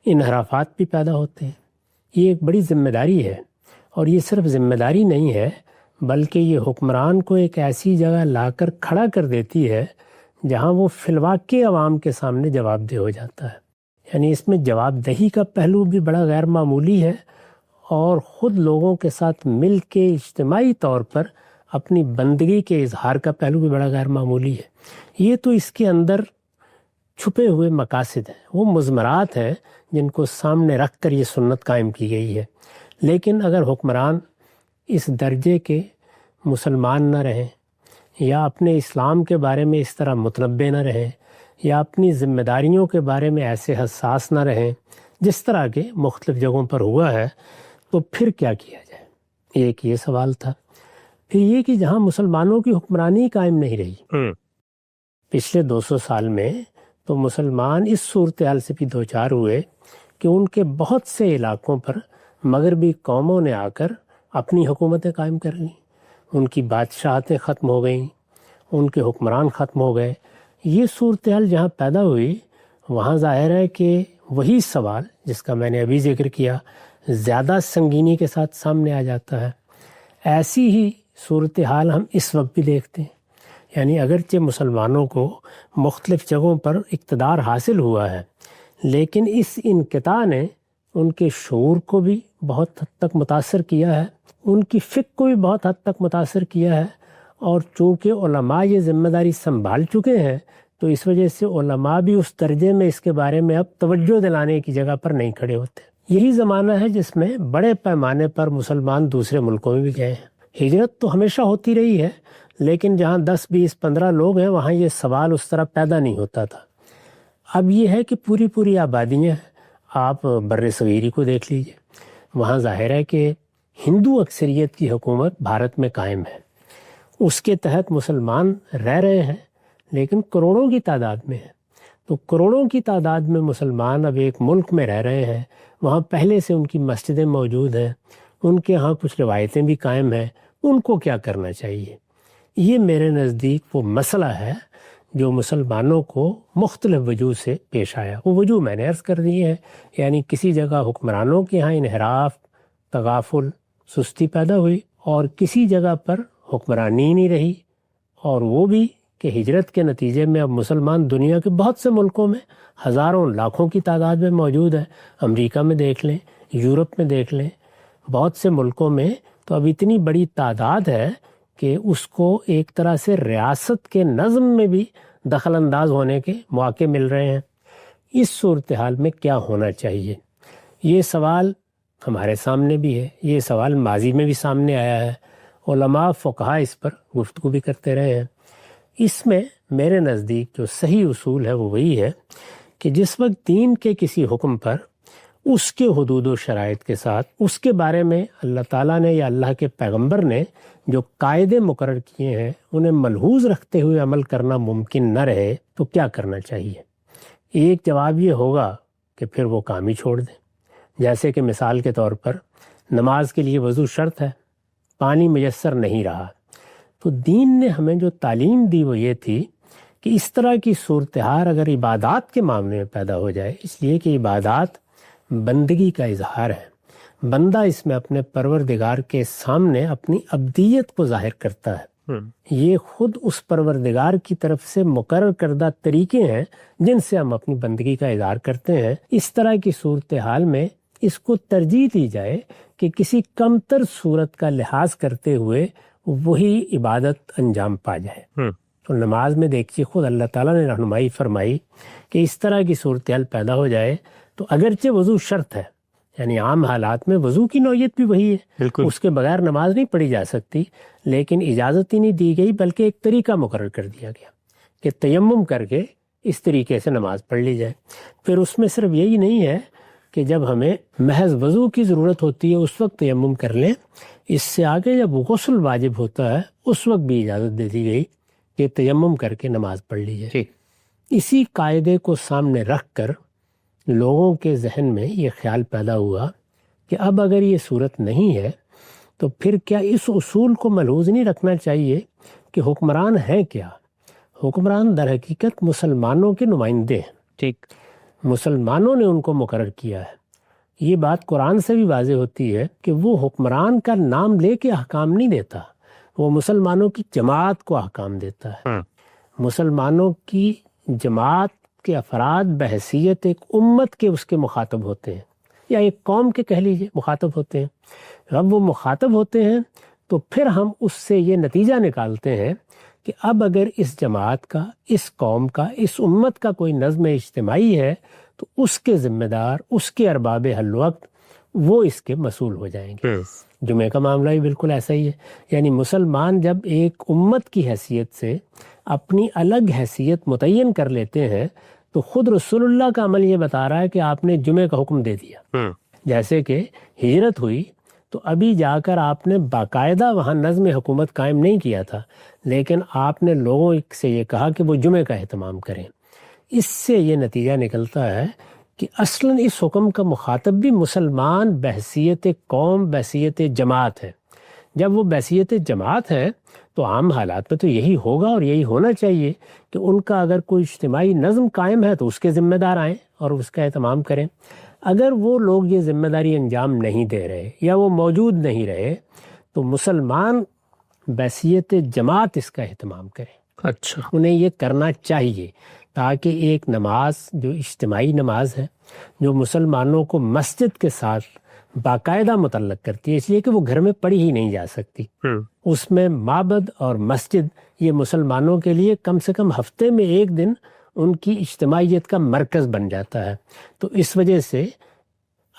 انحرافات بھی پیدا ہوتے ہیں۔ یہ ایک بڑی ذمہ داری ہے، اور یہ صرف ذمہ داری نہیں ہے بلکہ یہ حکمران کو ایک ایسی جگہ لا کر کھڑا کر دیتی ہے جہاں وہ فی الواقع عوام کے سامنے جواب دہ ہو جاتا ہے۔ یعنی اس میں جواب دہی کا پہلو بھی بڑا غیر معمولی ہے، اور خود لوگوں کے ساتھ مل کے اجتماعی طور پر اپنی بندگی کے اظہار کا پہلو بھی بڑا غیر معمولی ہے۔ یہ تو اس کے اندر چھپے ہوئے مقاصد ہیں، وہ مضمرات ہیں جن کو سامنے رکھ کر یہ سنت قائم کی گئی ہے۔ لیکن اگر حکمران اس درجے کے مسلمان نہ رہیں، یا اپنے اسلام کے بارے میں اس طرح متنبع نہ رہیں، یا اپنی ذمہ داریوں کے بارے میں ایسے حساس نہ رہیں جس طرح کے مختلف جگہوں پر ہوا ہے، تو پھر کیا کیا جائے؟ ایک یہ سوال تھا۔ پھر یہ کہ جہاں مسلمانوں کی حکمرانی قائم نہیں رہی، پچھلے 200 سال میں تو مسلمان اس صورتحال سے بھی دوچار ہوئے کہ ان کے بہت سے علاقوں پر مغربی قوموں نے آ کر اپنی حکومتیں قائم کر لیں، ان کی بادشاہتیں ختم ہو گئیں، ان کے حکمران ختم ہو گئے۔ یہ صورتحال جہاں پیدا ہوئی وہاں ظاہر ہے کہ وہی سوال جس کا میں نے ابھی ذکر کیا زیادہ سنگینی کے ساتھ سامنے آ جاتا ہے۔ ایسی ہی صورتحال ہم اس وقت بھی دیکھتے ہیں، یعنی اگرچہ مسلمانوں کو مختلف جگہوں پر اقتدار حاصل ہوا ہے، لیکن اس انقطاع نے ان کے شعور کو بھی بہت حد تک متاثر کیا ہے، ان کی فکر کو بھی بہت حد تک متاثر کیا ہے، اور چونکہ علماء یہ ذمہ داری سنبھال چکے ہیں تو اس وجہ سے علماء بھی اس درجے میں اس کے بارے میں اب توجہ دلانے کی جگہ پر نہیں کھڑے ہوتے۔ یہی زمانہ ہے جس میں بڑے پیمانے پر مسلمان دوسرے ملکوں میں بھی گئے ہیں۔ ہجرت تو ہمیشہ ہوتی رہی ہے، لیکن جہاں 10 20 15 لوگ ہیں وہاں یہ سوال اس طرح پیدا نہیں ہوتا تھا۔ اب یہ ہے کہ پوری آبادیاں، آپ بر صغیری کو دیکھ لیجئے، وہاں ظاہر ہے کہ ہندو اکثریت کی حکومت بھارت میں قائم ہے، اس کے تحت مسلمان رہ رہے ہیں لیکن کروڑوں کی تعداد میں ہیں۔ تو کروڑوں کی تعداد میں مسلمان اب ایک ملک میں رہ رہے ہیں، وہاں پہلے سے ان کی مسجدیں موجود ہیں، ان کے ہاں کچھ روایتیں بھی قائم ہیں، ان کو کیا کرنا چاہیے؟ یہ میرے نزدیک وہ مسئلہ ہے جو مسلمانوں کو مختلف وجوہ سے پیش آیا۔ وہ وجوہ میں نے عرض کر دی ہے، یعنی کسی جگہ حکمرانوں کے ہاں انحراف، تغافل، سستی پیدا ہوئی، اور کسی جگہ پر حکمرانی نہیں رہی، اور وہ بھی کہ ہجرت کے نتیجے میں اب مسلمان دنیا کے بہت سے ملکوں میں ہزاروں لاکھوں کی تعداد میں موجود ہے۔ امریکہ میں دیکھ لیں، یورپ میں دیکھ لیں، بہت سے ملکوں میں تو اب اتنی بڑی تعداد ہے کہ اس کو ایک طرح سے ریاست کے نظم میں بھی دخل انداز ہونے کے مواقع مل رہے ہیں۔ اس صورتحال میں کیا ہونا چاہیے؟ یہ سوال ہمارے سامنے بھی ہے، یہ سوال ماضی میں بھی سامنے آیا ہے، علماء فقہاء اس پر گفتگو بھی کرتے رہے ہیں۔ اس میں میرے نزدیک جو صحیح اصول ہے وہ وہی ہے کہ جس وقت دین کے کسی حکم پر اس کے حدود و شرائط کے ساتھ اس کے بارے میں اللہ تعالیٰ نے یا اللہ کے پیغمبر نے جو قاعدے مقرر کیے ہیں انہیں ملحوظ رکھتے ہوئے عمل کرنا ممکن نہ رہے تو کیا کرنا چاہیے؟ ایک جواب یہ ہوگا کہ پھر وہ کام ہی چھوڑ دیں، جیسے کہ مثال کے طور پر نماز کے لیے وضو شرط ہے، پانی میسر نہیں رہا، تو دین نے ہمیں جو تعلیم دی وہ یہ تھی کہ اس طرح کی صورتحال اگر عبادات کے معاملے میں پیدا ہو جائے، اس لیے کہ عبادات بندگی کا اظہار ہے، بندہ اس میں اپنے پروردگار کے سامنے اپنی عبدیت کو ظاہر کرتا ہے، یہ خود اس پروردگار کی طرف سے مقرر کردہ طریقے ہیں جن سے ہم اپنی بندگی کا اظہار کرتے ہیں۔ اس طرح کی صورتحال میں اس کو ترجیح دی جائے کہ کسی کمتر صورت کا لحاظ کرتے ہوئے وہی عبادت انجام پا جائے۔ تو نماز میں دیکھیے خود اللہ تعالیٰ نے رہنمائی فرمائی کہ اس طرح کی صورتحال پیدا ہو جائے تو اگرچہ وضو شرط ہے، یعنی عام حالات میں وضو کی نوعیت بھی وہی ہے، اس کے بغیر نماز نہیں پڑھی جا سکتی، لیکن اجازت ہی نہیں دی گئی بلکہ ایک طریقہ مقرر کر دیا گیا کہ تیمم کر کے اس طریقے سے نماز پڑھ لی جائے۔ پھر اس میں صرف یہی نہیں ہے کہ جب ہمیں محض وضو کی ضرورت ہوتی ہے اس وقت تیمم کر لیں، اس سے آگے جب غسل واجب ہوتا ہے اس وقت بھی اجازت دے دی گئی کہ تیمم کر کے نماز پڑھ لی جائے۔ اسی قاعدے کو سامنے رکھ کر لوگوں کے ذہن میں یہ خیال پیدا ہوا کہ اب اگر یہ صورت نہیں ہے تو پھر کیا اس اصول کو ملحوظ نہیں رکھنا چاہیے کہ حکمران ہیں کیا؟ حکمران در حقیقت مسلمانوں کے نمائندے ہیں، ٹھیک، مسلمانوں نے ان کو مقرر کیا ہے۔ یہ بات قرآن سے بھی واضح ہوتی ہے کہ وہ حکمران کا نام لے کے احکام نہیں دیتا، وہ مسلمانوں کی جماعت کو احکام دیتا ہے۔ مسلمانوں کی جماعت کے افراد بحیثیت ایک امت کے اس کے مخاطب ہوتے ہیں، یا ایک قوم کے کہہ لیجیے مخاطب ہوتے ہیں۔ جب وہ مخاطب ہوتے ہیں تو پھر ہم اس سے یہ نتیجہ نکالتے ہیں کہ اب اگر اس جماعت کا، اس قوم کا، اس امت کا کوئی نظم اجتماعی ہے تو اس کے ذمہ دار، اس کے ارباب حل وقت وہ اس کے مسئول ہو جائیں گے۔ جمعے کا معاملہ بھی بالکل ایسا ہی ہے، یعنی مسلمان جب ایک امت کی حیثیت سے اپنی الگ حیثیت متعین کر لیتے ہیں تو خود رسول اللہ کا عمل یہ بتا رہا ہے کہ آپ نے جمعے کا حکم دے دیا۔ جیسے کہ ہجرت ہوئی تو ابھی جا کر آپ نے باقاعدہ وہاں نظم حکومت قائم نہیں کیا تھا، لیکن آپ نے لوگوں سے یہ کہا کہ وہ جمعے کا اہتمام کریں۔ اس سے یہ نتیجہ نکلتا ہے کہ اصلاً اس حکم کا مخاطب بھی مسلمان بحیثیت قوم، بحیثیت جماعت ہے۔ جب وہ بحیثیت جماعت ہے تو عام حالات میں تو یہی ہوگا اور یہی ہونا چاہیے کہ ان کا اگر کوئی اجتماعی نظم قائم ہے تو اس کے ذمہ دار آئیں اور اس کا اہتمام کریں۔ اگر وہ لوگ یہ ذمہ داری انجام نہیں دے رہے یا وہ موجود نہیں رہے تو مسلمان بحیثیت جماعت اس کا اہتمام کریں۔ اچھا، انہیں یہ کرنا چاہیے تاکہ ایک نماز جو اجتماعی نماز ہے، جو مسلمانوں کو مسجد کے ساتھ باقاعدہ متعلق کرتی ہے، اس لیے کہ وہ گھر میں پڑھی ہی نہیں جا سکتی، اس میں معبد اور مسجد یہ مسلمانوں کے لیے کم سے کم ہفتے میں ایک دن ان کی اجتماعیت کا مرکز بن جاتا ہے۔ تو اس وجہ سے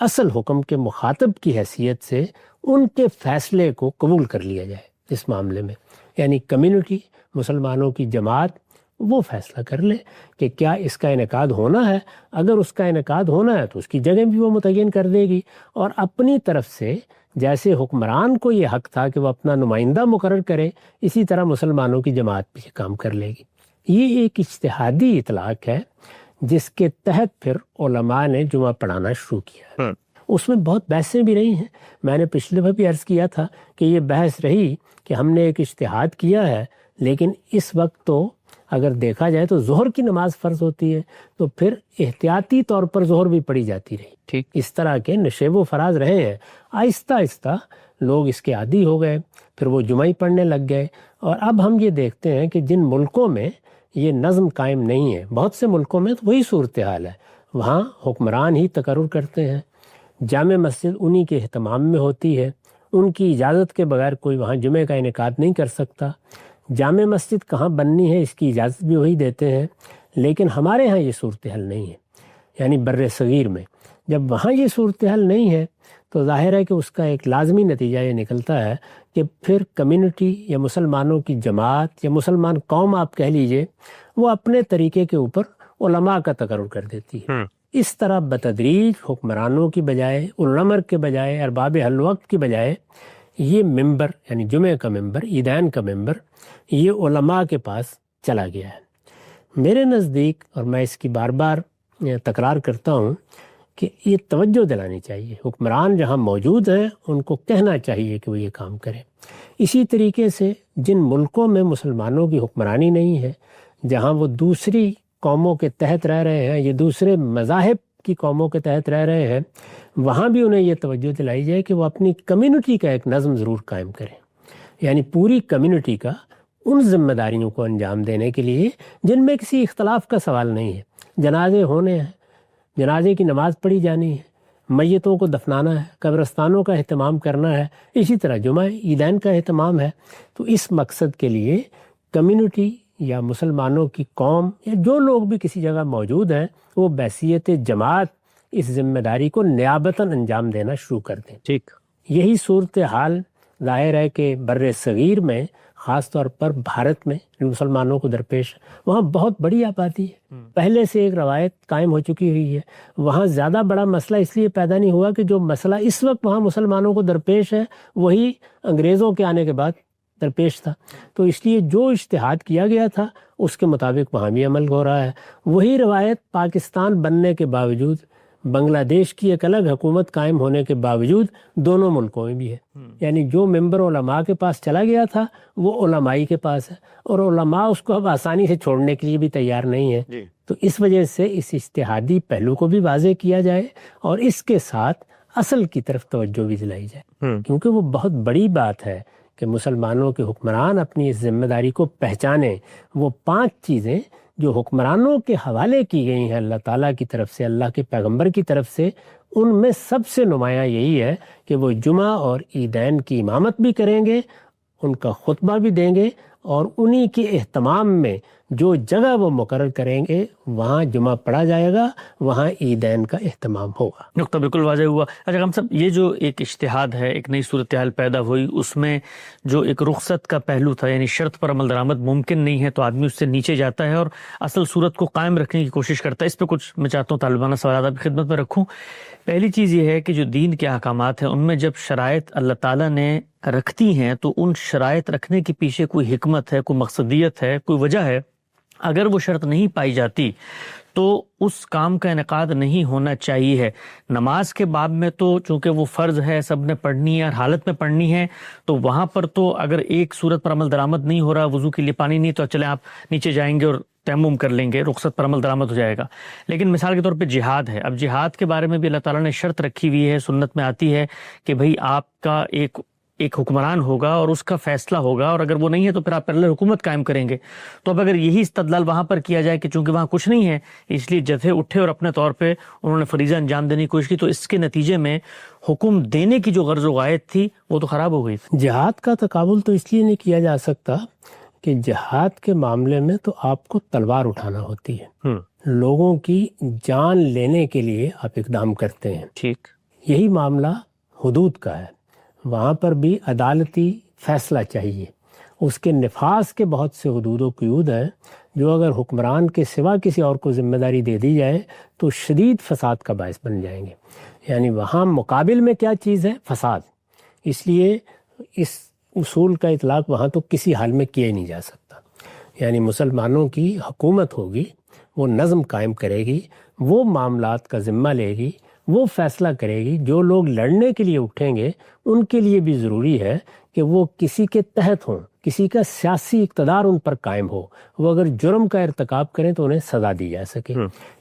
اصل حکم کے مخاطب کی حیثیت سے ان کے فیصلے کو قبول کر لیا جائے اس معاملے میں، یعنی کمیونٹی، مسلمانوں کی جماعت وہ فیصلہ کر لے کہ کیا اس کا انعقاد ہونا ہے. اگر اس کا انعقاد ہونا ہے تو اس کی جگہ بھی وہ متعین کر دے گی, اور اپنی طرف سے جیسے حکمران کو یہ حق تھا کہ وہ اپنا نمائندہ مقرر کرے, اسی طرح مسلمانوں کی جماعت بھی یہ کام کر لے گی. یہ ایک اجتہادی اطلاق ہے جس کے تحت پھر علماء نے جمعہ پڑھانا شروع کیا. اس میں بہت بحثیں بھی رہی ہیں. میں نے پچھلے بار بھی عرض کیا تھا کہ یہ بحث رہی کہ ہم نے ایک اجتہاد کیا ہے, لیکن اس وقت تو اگر دیکھا جائے تو ظہر کی نماز فرض ہوتی ہے, تو پھر احتیاطی طور پر ظہر بھی پڑھی جاتی رہی. ٹھیک, اس طرح کے نشیب و فراز رہے ہیں. آہستہ آہستہ لوگ اس کے عادی ہو گئے, پھر وہ جمعہ ہی پڑھنے لگ گئے. اور اب ہم یہ دیکھتے ہیں کہ جن ملکوں میں یہ نظم قائم نہیں ہے, بہت سے ملکوں میں تو وہی صورتحال ہے. وہاں حکمران ہی تقرر کرتے ہیں, جامع مسجد انہی کے اہتمام میں ہوتی ہے, ان کی اجازت کے بغیر کوئی وہاں جمعے کا انعقاد نہیں کر سکتا. جامع مسجد کہاں بننی ہے اس کی اجازت بھی وہی دیتے ہیں. لیکن ہمارے ہاں یہ صورتحال نہیں ہے, یعنی بر صغیر میں جب وہاں یہ صورتحال نہیں ہے تو ظاہر ہے کہ اس کا ایک لازمی نتیجہ یہ نکلتا ہے کہ پھر کمیونٹی یا مسلمانوں کی جماعت یا مسلمان قوم آپ کہہ لیجئے, وہ اپنے طریقے کے اوپر علماء کا تقرر کر دیتی ہے. اس طرح بتدریج حکمرانوں کی بجائے, الامر کے بجائے, ارباب حل وقت کی بجائے یہ ممبر یعنی جمعہ کا ممبر, عیدین کا ممبر, یہ علماء کے پاس چلا گیا ہے. میرے نزدیک, اور میں اس کی بار بار تکرار کرتا ہوں, کہ یہ توجہ دلانی چاہیے. حکمران جہاں موجود ہیں ان کو کہنا چاہیے کہ وہ یہ کام کریں. اسی طریقے سے جن ملکوں میں مسلمانوں کی حکمرانی نہیں ہے, جہاں وہ دوسری قوموں کے تحت رہ رہے ہیں, یہ دوسرے مذاہب کی قوموں کے تحت رہ رہے ہیں, وہاں بھی انہیں یہ توجہ دلائی جائے کہ وہ اپنی کمیونٹی کا ایک نظم ضرور قائم کریں. یعنی پوری کمیونٹی کا ان ذمہ داریوں کو انجام دینے کے لیے جن میں کسی اختلاف کا سوال نہیں ہے. جنازے ہونے ہیں, جنازے کی نماز پڑھی جانی ہے, میتوں کو دفنانا ہے, قبرستانوں کا اہتمام کرنا ہے, اسی طرح جمعہ عیدین کا اہتمام ہے. تو اس مقصد کے لیے کمیونٹی یا مسلمانوں کی قوم یا جو لوگ بھی کسی جگہ موجود ہیں وہ بحیثیت جماعت اس ذمہ داری کو نیابتاً انجام دینا شروع کر دیں. ٹھیک, یہی صورتحال ظاہر ہے کہ بر صغیر میں, خاص طور پر بھارت میں مسلمانوں کو درپیش, وہاں بہت بڑی آبادی ہے, پہلے سے ایک روایت قائم ہو چکی ہوئی ہے. وہاں زیادہ بڑا مسئلہ اس لیے پیدا نہیں ہوا کہ جو مسئلہ اس وقت وہاں مسلمانوں کو درپیش ہے وہی انگریزوں کے آنے کے بعد درپیش تھا. تو اس لیے جو اجتہاد کیا گیا تھا اس کے مطابق وہاں بھی عمل ہو رہا ہے. وہی روایت پاکستان بننے کے باوجود, بنگلہ دیش کی ایک الگ حکومت قائم ہونے کے باوجود دونوں ملکوں میں بھی ہے. یعنی جو ممبر علماء کے پاس چلا گیا تھا وہ علمائی کے پاس ہے, اور علماء اس کو اب آسانی سے چھوڑنے کے لیے بھی تیار نہیں ہے. تو اس وجہ سے اس اجتہادی پہلو کو بھی واضح کیا جائے اور اس کے ساتھ اصل کی طرف توجہ بھی دلائی جائے, کیونکہ وہ بہت بڑی بات ہے کہ مسلمانوں کے حکمران اپنی اس ذمہ داری کو پہچانیں. وہ 5 چیزیں جو حکمرانوں کے حوالے کی گئی ہیں اللہ تعالیٰ کی طرف سے, اللہ کے پیغمبر کی طرف سے, ان میں سب سے نمایاں یہی ہے کہ وہ جمعہ اور عیدین کی امامت بھی کریں گے, ان کا خطبہ بھی دیں گے, اور انہی کے اہتمام میں جو جگہ وہ مقرر کریں گے وہاں جمعہ پڑھا جائے گا, وہاں عیدین کا اہتمام ہوگا. نقطہ بالکل واضح ہوا. اچھا ہم سب, یہ جو ایک اجتہاد ہے, ایک نئی صورتحال پیدا ہوئی, اس میں جو ایک رخصت کا پہلو تھا, یعنی شرط پر عمل درآمد ممکن نہیں ہے تو آدمی اس سے نیچے جاتا ہے اور اصل صورت کو قائم رکھنے کی کوشش کرتا ہے. اس پہ کچھ میں چاہتا ہوں طالبانہ سوالات آپ کی خدمت میں رکھوں. پہلی چیز یہ ہے کہ جو دین کے احکامات ہیں ان میں جب شرائط اللہ تعالیٰ نے رکھتی ہیں تو ان شرائط رکھنے کے پیچھے کوئی حکمت ہے, کوئی مقصدیت ہے, کوئی وجہ ہے. اگر وہ شرط نہیں پائی جاتی تو اس کام کا انعقاد نہیں ہونا چاہیے ہے. نماز کے باب میں تو چونکہ وہ فرض ہے, سب نے پڑھنی ہے, ہر حالت میں پڑھنی ہے, تو وہاں پر تو اگر ایک صورت پر عمل درآمد نہیں ہو رہا, وضو کے لیے پانی نہیں, تو چلیں آپ نیچے جائیں گے اور تیمم کر لیں گے, رخصت پر عمل درآمد ہو جائے گا. لیکن مثال کے طور پہ جہاد ہے, اب جہاد کے بارے میں بھی اللہ تعالیٰ نے شرط رکھی ہوئی ہے, سنت میں آتی ہے کہ بھئی آپ کا ایک حکمران ہوگا اور اس کا فیصلہ ہوگا, اور اگر وہ نہیں ہے تو پھر آپ پہلے حکومت قائم کریں گے. تو اب اگر یہی استدلال وہاں پر کیا جائے کہ چونکہ وہاں کچھ نہیں ہے اس لیے جتھے اٹھے اور اپنے طور پہ انہوں نے فریضہ انجام دینے کی کوشش کی, تو اس کے نتیجے میں حکم دینے کی جو غرض و غایت تھی وہ تو خراب ہو گئی. جہاد کا تقابل تو اس لیے نہیں کیا جا سکتا کہ جہاد کے معاملے میں تو آپ کو تلوار اٹھانا ہوتی ہے, لوگوں کی جان لینے کے لیے آپ اقدام کرتے ہیں. ٹھیک, یہی معاملہ حدود کا ہے, وہاں پر بھی عدالتی فیصلہ چاہیے. اس کے نفاذ کے بہت سے حدود و قیود ہیں جو اگر حکمران کے سوا کسی اور کو ذمہ داری دے دی جائے تو شدید فساد کا باعث بن جائیں گے. یعنی وہاں مقابل میں کیا چیز ہے؟ فساد. اس لیے اس اصول کا اطلاق وہاں تو کسی حال میں کیا ہی نہیں جا سکتا. یعنی مسلمانوں کی حکومت ہوگی، وہ نظم قائم کرے گی، وہ معاملات کا ذمہ لے گی، وہ فیصلہ کرے گی. جو لوگ لڑنے کے لیے اٹھیں گے ان کے لیے بھی ضروری ہے کہ وہ کسی کے تحت ہوں، کسی کا سیاسی اقتدار ان پر قائم ہو. وہ اگر جرم کا ارتکاب کریں تو انہیں سزا دی جا سکے.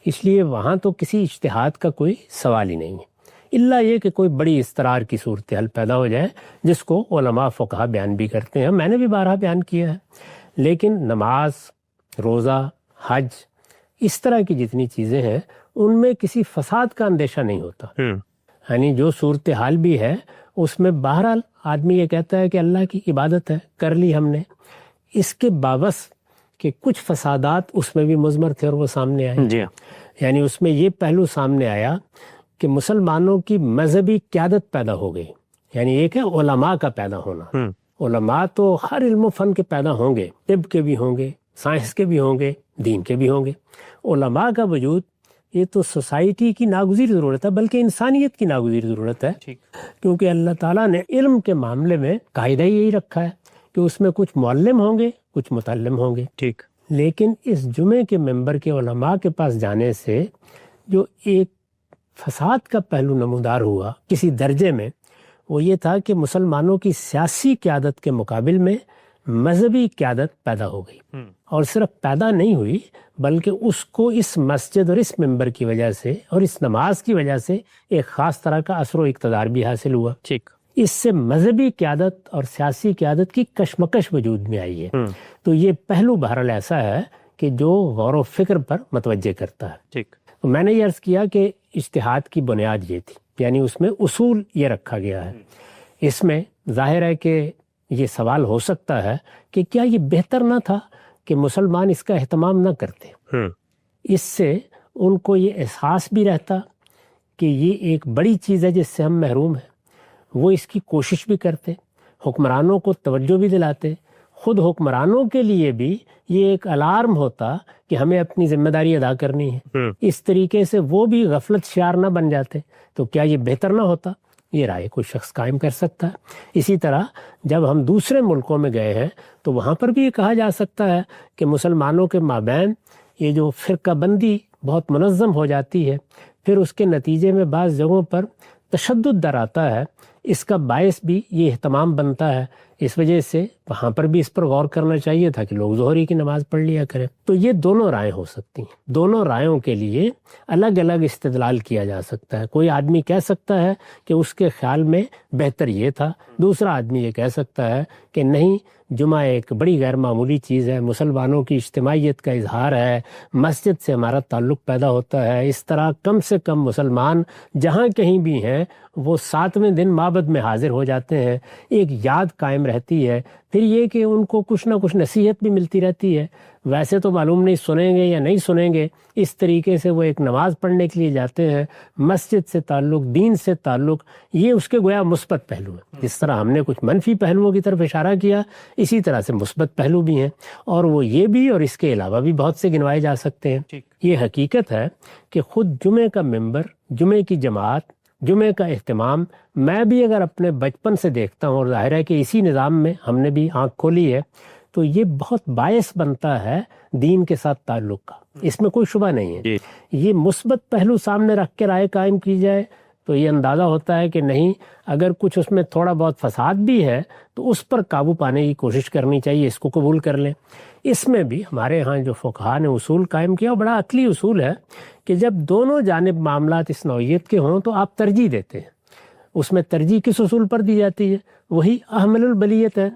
اس لیے وہاں تو کسی اجتہاد کا کوئی سوال ہی نہیں ہے، الا یہ کہ کوئی بڑی اضطرار کی صورتحال پیدا ہو جائے جس کو علماء فقہا بیان بھی کرتے ہیں. میں نے بھی بارہا بیان کیا ہے. لیکن نماز، روزہ، حج، اس طرح کی جتنی چیزیں ہیں ان میں کسی فساد کا اندیشہ نہیں ہوتا. یعنی جو صورتحال بھی ہے اس میں بہرحال آدمی یہ کہتا ہے کہ اللہ کی عبادت ہے، کر لی ہم نے. اس کے باوس کہ کچھ فسادات اس میں بھی مضمر تھے اور وہ سامنے آئے. جی. یعنی اس میں یہ پہلو سامنے آیا کہ مسلمانوں کی مذہبی قیادت پیدا ہو گئی. یعنی ایک ہے علماء کا پیدا ہونا. علماء تو ہر علم و فن کے پیدا ہوں گے، طب کے بھی ہوں گے، سائنس کے بھی ہوں گے، دین کے بھی ہوں گے. علماء کا وجود یہ تو سوسائٹی کی ناگزیر ضرورت ہے، بلکہ انسانیت کی ناگزیر ضرورت ہے. کیونکہ اللہ تعالیٰ نے علم کے معاملے میں قاعدہ یہی رکھا ہے کہ اس میں کچھ معلم ہوں گے، کچھ متعلم ہوں گے. ٹھیک. لیکن اس جمعے کے ممبر کے علماء کے پاس جانے سے جو ایک فساد کا پہلو نمودار ہوا کسی درجے میں، وہ یہ تھا کہ مسلمانوں کی سیاسی قیادت کے مقابل میں مذہبی قیادت پیدا ہو گئی. اور صرف پیدا نہیں ہوئی بلکہ اس کو اس مسجد اور اس ممبر کی وجہ سے اور اس نماز کی وجہ سے ایک خاص طرح کا اثر و اقتدار بھی حاصل ہوا. ٹھیک. اس سے مذہبی قیادت اور سیاسی قیادت کی کشمکش وجود میں آئی ہے. تو یہ پہلو بہرحال ایسا ہے کہ جو غور و فکر پر متوجہ کرتا ہے. ٹھیک. تو میں نے یہ عرض کیا کہ اجتہاد کی بنیاد یہ تھی، یعنی اس میں اصول یہ رکھا گیا ہے. اس میں ظاہر ہے کہ یہ سوال ہو سکتا ہے کہ کیا یہ بہتر نہ تھا کہ مسلمان اس کا اہتمام نہ کرتے؟ اس سے ان کو یہ احساس بھی رہتا کہ یہ ایک بڑی چیز ہے جس سے ہم محروم ہیں. وہ اس کی کوشش بھی کرتے، حکمرانوں کو توجہ بھی دلاتے. خود حکمرانوں کے لیے بھی یہ ایک الارم ہوتا کہ ہمیں اپنی ذمہ داری ادا کرنی ہے. اس طریقے سے وہ بھی غفلت شعار نہ بن جاتے. تو کیا یہ بہتر نہ ہوتا؟ یہ رائے کوئی شخص قائم کر سکتا ہے. اسی طرح جب ہم دوسرے ملکوں میں گئے ہیں تو وہاں پر بھی یہ کہا جا سکتا ہے کہ مسلمانوں کے مابین یہ جو فرقہ بندی بہت منظم ہو جاتی ہے، پھر اس کے نتیجے میں بعض جگہوں پر تشدد در آتا ہے. اس کا باعث بھی یہ اہتمام بنتا ہے. اس وجہ سے وہاں پر بھی اس پر غور کرنا چاہیے تھا کہ لوگ ظہری کی نماز پڑھ لیا کریں. تو یہ دونوں رائے ہو سکتی ہیں. دونوں رائےوں کے لیے الگ الگ استدلال کیا جا سکتا ہے. کوئی آدمی کہہ سکتا ہے کہ اس کے خیال میں بہتر یہ تھا، دوسرا آدمی یہ کہہ سکتا ہے کہ نہیں، جمعہ ایک بڑی غیر معمولی چیز ہے، مسلمانوں کی اجتماعیت کا اظہار ہے، مسجد سے ہمارا تعلق پیدا ہوتا ہے. اس طرح کم سے کم مسلمان جہاں کہیں بھی ہیں وہ 7ویں دن معبد میں حاضر ہو جاتے ہیں. ایک یاد قائم رہتی ہے. پھر یہ کہ ان کو کچھ نہ کچھ نصیحت بھی ملتی رہتی ہے. ویسے تو معلوم نہیں سنیں گے یا نہیں سنیں گے، اس طریقے سے وہ ایک نماز پڑھنے کے لیے جاتے ہیں. مسجد سے تعلق، دین سے تعلق، یہ اس کے گویا مثبت پہلو ہے. جس طرح ہم نے کچھ منفی پہلوؤں کی طرف اشارہ کیا، اسی طرح سے مثبت پہلو بھی ہیں، اور وہ یہ بھی اور اس کے علاوہ بھی بہت سے گنوائے جا سکتے ہیں. یہ حقیقت ہے کہ خود جمعے کا ممبر، جمعے کی جماعت، جمعے کا اہتمام میں بھی اگر اپنے بچپن سے دیکھتا ہوں، اور ظاہر ہے کہ اسی نظام میں ہم نے بھی آنکھ کھولی ہے، تو یہ بہت باعث بنتا ہے دین کے ساتھ تعلق کا. اس میں کوئی شبہ نہیں ہے. یہ مثبت پہلو سامنے رکھ کے رائے قائم کی جائے تو یہ اندازہ ہوتا ہے کہ نہیں، اگر کچھ اس میں تھوڑا بہت فساد بھی ہے تو اس پر قابو پانے کی کوشش کرنی چاہیے، اس کو قبول کر لیں. اس میں بھی ہمارے ہاں جو فقہا نے اصول قائم کیا، وہ بڑا عقلی اصول ہے کہ جب دونوں جانب معاملات اس نوعیت کے ہوں تو آپ ترجیح دیتے ہیں. اس میں ترجیح کس اصول پر دی جاتی ہے؟ وہی احمل البلیت ہے.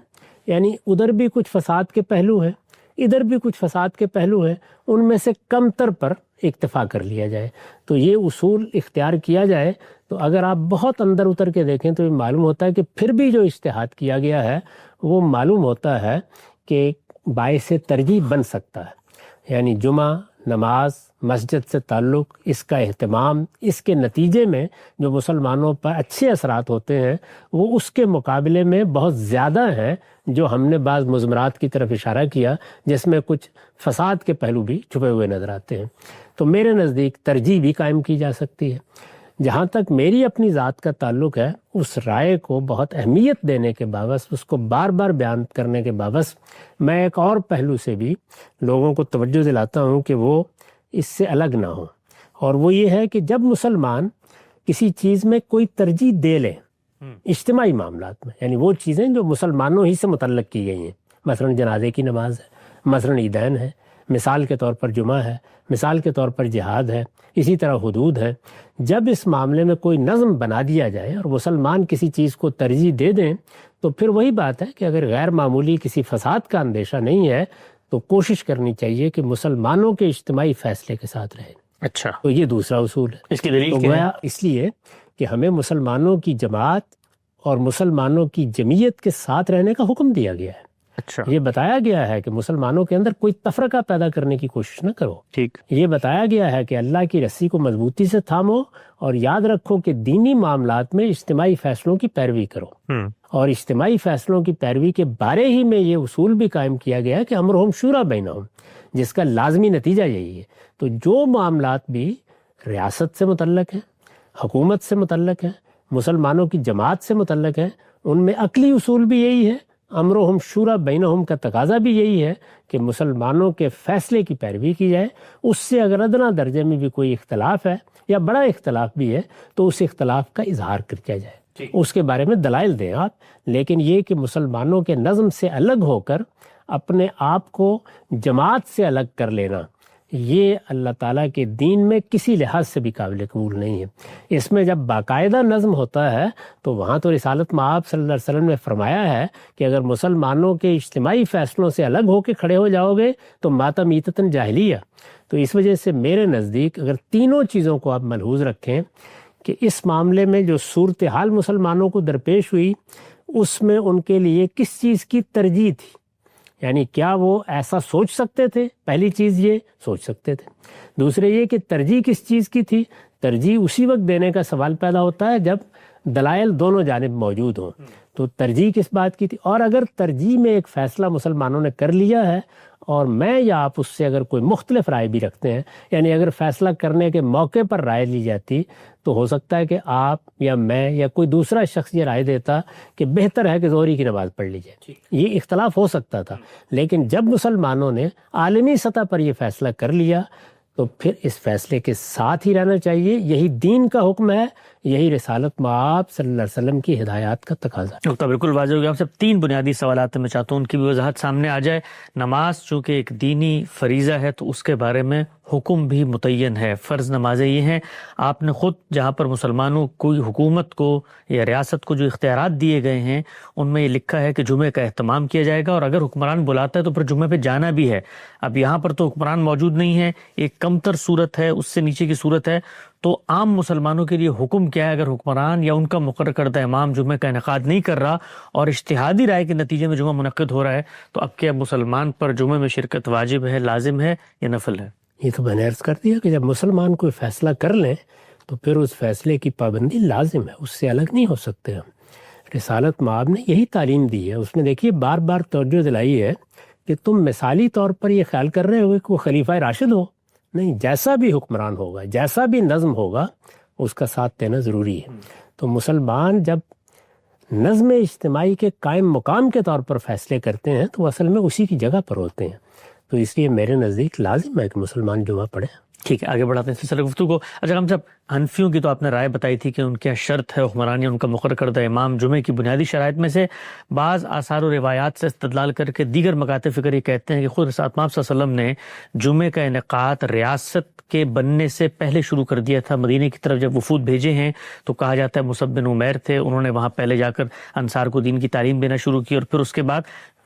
یعنی ادھر بھی کچھ فساد کے پہلو ہیں، ادھر بھی کچھ فساد کے پہلو ہیں، ان میں سے کم تر پر اکتفا کر لیا جائے. تو یہ اصول اختیار کیا جائے تو اگر آپ بہت اندر اتر کے دیکھیں تو یہ معلوم ہوتا ہے کہ پھر بھی جو اجتہاد کیا گیا ہے وہ معلوم ہوتا ہے کہ باعث ترجیح بن سکتا ہے. یعنی جمعہ، نماز، مسجد سے تعلق، اس کا اہتمام، اس کے نتیجے میں جو مسلمانوں پر اچھے اثرات ہوتے ہیں وہ اس کے مقابلے میں بہت زیادہ ہیں جو ہم نے بعض مضمرات کی طرف اشارہ کیا جس میں کچھ فساد کے پہلو بھی چھپے ہوئے نظر آتے ہیں۔ تو میرے نزدیک ترجیح بھی قائم کی جا سکتی ہے۔ جہاں تک میری اپنی ذات کا تعلق ہے، اس رائے کو بہت اہمیت دینے کے باوجود، اس کو بار بار بیان کرنے کے باوجود، میں ایک اور پہلو سے بھی لوگوں کو توجہ دلاتا ہوں کہ وہ اس سے الگ نہ ہوں، اور وہ یہ ہے کہ جب مسلمان کسی چیز میں کوئی ترجیح دے لیں اجتماعی معاملات میں، یعنی وہ چیزیں جو مسلمانوں ہی سے متعلق کی گئی ہیں، مثلا جنازے کی نماز ہے، مثلا عیدین ہے، مثال کے طور پر جمعہ ہے، مثال کے طور پر جہاد ہے، اسی طرح حدود ہے، جب اس معاملے میں کوئی نظم بنا دیا جائے اور مسلمان کسی چیز کو ترجیح دے دیں تو پھر وہی بات ہے کہ اگر غیر معمولی کسی فساد کا اندیشہ نہیں ہے تو کوشش کرنی چاہیے کہ مسلمانوں کے اجتماعی فیصلے کے ساتھ رہیں۔ اچھا، تو یہ دوسرا اصول ہے۔ اس کی دلیل تو کیا ہے؟ گویا اس لیے کہ ہمیں مسلمانوں کی جماعت اور مسلمانوں کی جمعیت کے ساتھ رہنے کا حکم دیا گیا ہے۔ اچھا، یہ بتایا گیا ہے کہ مسلمانوں کے اندر کوئی تفرقہ پیدا کرنے کی کوشش نہ کرو۔ ٹھیک، یہ بتایا گیا ہے کہ اللہ کی رسی کو مضبوطی سے تھامو اور یاد رکھو کہ دینی معاملات میں اجتماعی فیصلوں کی پیروی کرو، اور اجتماعی فیصلوں کی پیروی کے بارے ہی میں یہ اصول بھی قائم کیا گیا ہے کہ امرہم شورا بینہم، جس کا لازمی نتیجہ یہی ہے۔ تو جو معاملات بھی ریاست سے متعلق ہیں، حکومت سے متعلق ہیں، مسلمانوں کی جماعت سے متعلق ہیں، ان میں عقلی اصول بھی یہی ہے، امرہم شورا بینہم کا تقاضا بھی یہی ہے کہ مسلمانوں کے فیصلے کی پیروی کی جائے۔ اس سے اگر ادنا درجے میں بھی کوئی اختلاف ہے یا بڑا اختلاف بھی ہے تو اس اختلاف کا اظہار کیا جائے، اس کے بارے میں دلائل دیں آپ، لیکن یہ کہ مسلمانوں کے نظم سے الگ ہو کر اپنے آپ کو جماعت سے الگ کر لینا، یہ اللہ تعالیٰ کے دین میں کسی لحاظ سے بھی قابل قبول نہیں ہے۔ اس میں جب باقاعدہ نظم ہوتا ہے تو وہاں تو رسالت مآب صلی اللہ علیہ وسلم نے فرمایا ہے کہ اگر مسلمانوں کے اجتماعی فیصلوں سے الگ ہو کے کھڑے ہو جاؤ گے تو ماتمیتتاً جاہلیہ۔ تو اس وجہ سے میرے نزدیک اگر تینوں چیزوں کو آپ ملحوظ رکھیں کہ اس معاملے میں جو صورتحال مسلمانوں کو درپیش ہوئی اس میں ان کے لیے کس چیز کی ترجیح تھی، یعنی کیا وہ ایسا سوچ سکتے تھے، پہلی چیز یہ سوچ سکتے تھے، دوسرے یہ کہ ترجیح کس چیز کی تھی، ترجیح اسی وقت دینے کا سوال پیدا ہوتا ہے جب دلائل دونوں جانب موجود ہوں، تو ترجیح کس بات کی تھی، اور اگر ترجیح میں ایک فیصلہ مسلمانوں نے کر لیا ہے اور میں یا آپ اس سے اگر کوئی مختلف رائے بھی رکھتے ہیں، یعنی اگر فیصلہ کرنے کے موقع پر رائے لی جاتی تو ہو سکتا ہے کہ آپ یا میں یا کوئی دوسرا شخص یہ رائے دیتا کہ بہتر ہے کہ ظہری کی نماز پڑھ لی جائے، یہ اختلاف ہو سکتا تھا، لیکن جب مسلمانوں نے عالمی سطح پر یہ فیصلہ کر لیا تو پھر اس فیصلے کے ساتھ ہی رہنا چاہیے، یہی دین کا حکم ہے، یہی رسالت مآب صلی اللہ علیہ وسلم کی ہدایات کا تقاضا ہے۔ نقطہ بالکل واضح ہو گیا۔ آپ سے تین بنیادی سوالات میں چاہتا ہوں ان کی بھی وضاحت سامنے آ جائے۔ نماز چونکہ ایک دینی فریضہ ہے تو اس کے بارے میں حکم بھی متعین ہے، فرض نمازیں یہ ہیں، آپ نے خود جہاں پر مسلمانوں کوئی حکومت کو یا ریاست کو جو اختیارات دیے گئے ہیں ان میں یہ لکھا ہے کہ جمعے کا اہتمام کیا جائے گا، اور اگر حکمران بلاتا ہے تو پھر جمعے پہ جانا بھی ہے۔ اب یہاں پر تو حکمران موجود نہیں ہے، ایک کمتر صورت ہے، اس سے نیچے کی صورت ہے، تو عام مسلمانوں کے لیے حکم کیا ہے اگر حکمران یا ان کا مقرر کردہ امام جمعہ کا انعقاد نہیں کر رہا اور اجتہادی رائے کے نتیجے میں جمعہ منعقد ہو رہا ہے، تو اب کیا مسلمان پر جمعے میں شرکت واجب ہے، لازم ہے یا نفل ہے؟ یہ تو میں نے عرض کر دیا کہ جب مسلمان کوئی فیصلہ کر لیں تو پھر اس فیصلے کی پابندی لازم ہے، اس سے الگ نہیں ہو سکتے ہم۔ رسالت مآب نے یہی تعلیم دی ہے، اس نے دیکھیے بار بار توجہ دلائی ہے کہ تم مثالی طور پر یہ خیال کر رہے ہو کہ وہ خلیفہ راشد ہو، نہیں، جیسا بھی حکمران ہوگا، جیسا بھی نظم ہوگا اس کا ساتھ دینا ضروری ہے۔ تو مسلمان جب نظم اجتماعی کے قائم مقام کے طور پر فیصلے کرتے ہیں تو اصل میں اسی کی جگہ پر ہوتے ہیں، تو اس لیے میرے نزدیک لازم ہے کہ مسلمان جمعہ پڑھیں۔ ٹھیک ہے، آگے بڑھاتے ہیں سلسلہ گفتگو کو۔ اچھا ہم صاحب، حنفیوں کی تو آپ نے رائے بتائی تھی کہ ان کی شرط ہے حکمران یا ان کا مقرر کردہ امام جمعے کی بنیادی شرائط میں سے بعض آثار و روایات سے استدلال کر کے دیگر مکاتب فکر یہ کہتے ہیں کہ خود رسالت مآب صلی اللہ علیہ وسلم نے جمعے کا انعقاد ریاست کے بننے سے پہلے شروع کر دیا تھا۔ مدینے کی طرف جب وفود بھیجے ہیں تو کہا جاتا ہے مصعب بن عمیر تھے، انہوں نے وہاں پہلے جا کر انصار کو دین کی تعلیم دینا شروع کی، اور پھر اس کے بعد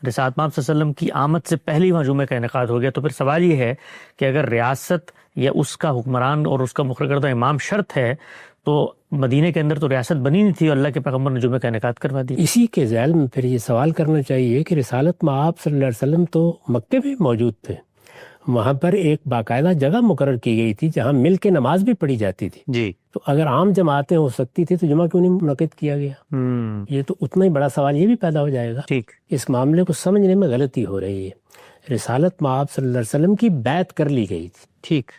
رسالت مآب صلی اللہ علیہ وسلم کی آمد سے پہلے وہاں جمعے کا انعقاد ہو گیا۔ تو پھر سوال یہ ہے کہ اگر ریاست یا اس کا حکمران اور اس کا مقرر کردہ امام شرط ہے تو مدینہ کے اندر تو ریاست بنی نہیں تھی اور اللہ کے پیغمبر نے جمعے کا انعقاد کروا دیا۔ اسی کے ذیل میں پھر یہ سوال کرنا چاہیے کہ رسالت مآب صلی اللہ علیہ وسلم تو مکے میں موجود تھے وہاں پر ایک باقاعدہ جگہ مقرر کی گئی تھی جہاں مل کے نماز بھی پڑھی جاتی تھی. جی. تو اگر عام جماعتیں ہو سکتی تھی تو جمعہ کیوں نہیں منعقد کیا گیا؟ یہ تو اتنا ہی بڑا سوال یہ بھی پیدا ہو جائے گا. ٹھیک. اس معاملے کو سمجھنے میں غلطی ہو رہی ہے. رسالت مآب صلی اللہ علیہ وسلم کی بیعت کر لی گئی تھی. ٹھیک.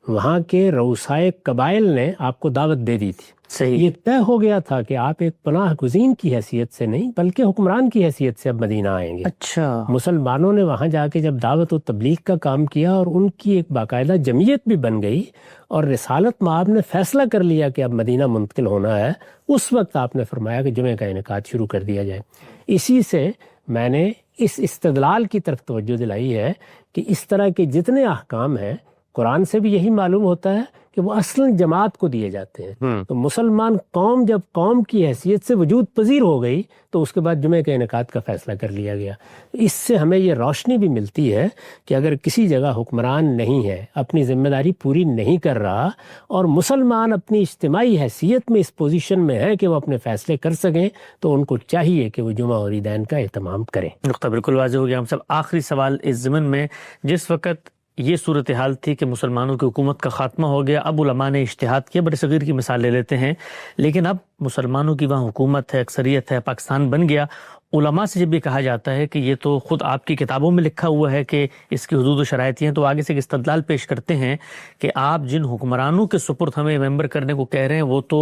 وہاں کے رؤسائے قبائل نے آپ کو دعوت دے دی تھی. صحیح. یہ طے ہو گیا تھا کہ آپ ایک پناہ گزین کی حیثیت سے نہیں بلکہ حکمران کی حیثیت سے اب مدینہ آئیں گے. اچھا. مسلمانوں نے وہاں جا کے جب دعوت و تبلیغ کا کام کیا اور ان کی ایک باقاعدہ جمعیت بھی بن گئی اور رسالت مآب نے فیصلہ کر لیا کہ اب مدینہ منتقل ہونا ہے، اس وقت آپ نے فرمایا کہ جمعہ کا انعقاد شروع کر دیا جائے. اسی سے میں نے اس استدلال کی طرف توجہ دلائی ہے کہ اس طرح کے جتنے احکام ہیں قرآن سے بھی یہی معلوم ہوتا ہے کہ وہ اصلاً جماعت کو دیے جاتے ہیں. تو مسلمان قوم جب قوم کی حیثیت سے وجود پذیر ہو گئی تو اس کے بعد جمعہ کے انعقاد کا فیصلہ کر لیا گیا. اس سے ہمیں یہ روشنی بھی ملتی ہے کہ اگر کسی جگہ حکمران نہیں ہے، اپنی ذمہ داری پوری نہیں کر رہا اور مسلمان اپنی اجتماعی حیثیت میں اس پوزیشن میں ہے کہ وہ اپنے فیصلے کر سکیں تو ان کو چاہیے کہ وہ جمعہ اور عیدین کا اہتمام کریں. نقطہ بالکل واضح ہو گیا. ہم سب آخری سوال اس ضمن میں، جس وقت یہ صورتحال تھی کہ مسلمانوں کی حکومت کا خاتمہ ہو گیا، اب علماء نے اجتہاد کیا، بر صغیر کی مثال لے لیتے ہیں، لیکن اب مسلمانوں کی وہاں حکومت ہے، اکثریت ہے، پاکستان بن گیا. علماء سے جب یہ کہا جاتا ہے کہ یہ تو خود آپ کی کتابوں میں لکھا ہوا ہے کہ اس کی حدود و شرائط ہیں، تو آگے سے ایک استدلال پیش کرتے ہیں کہ آپ جن حکمرانوں کے سپرد ہمیں ممبر کرنے کو کہہ رہے ہیں وہ تو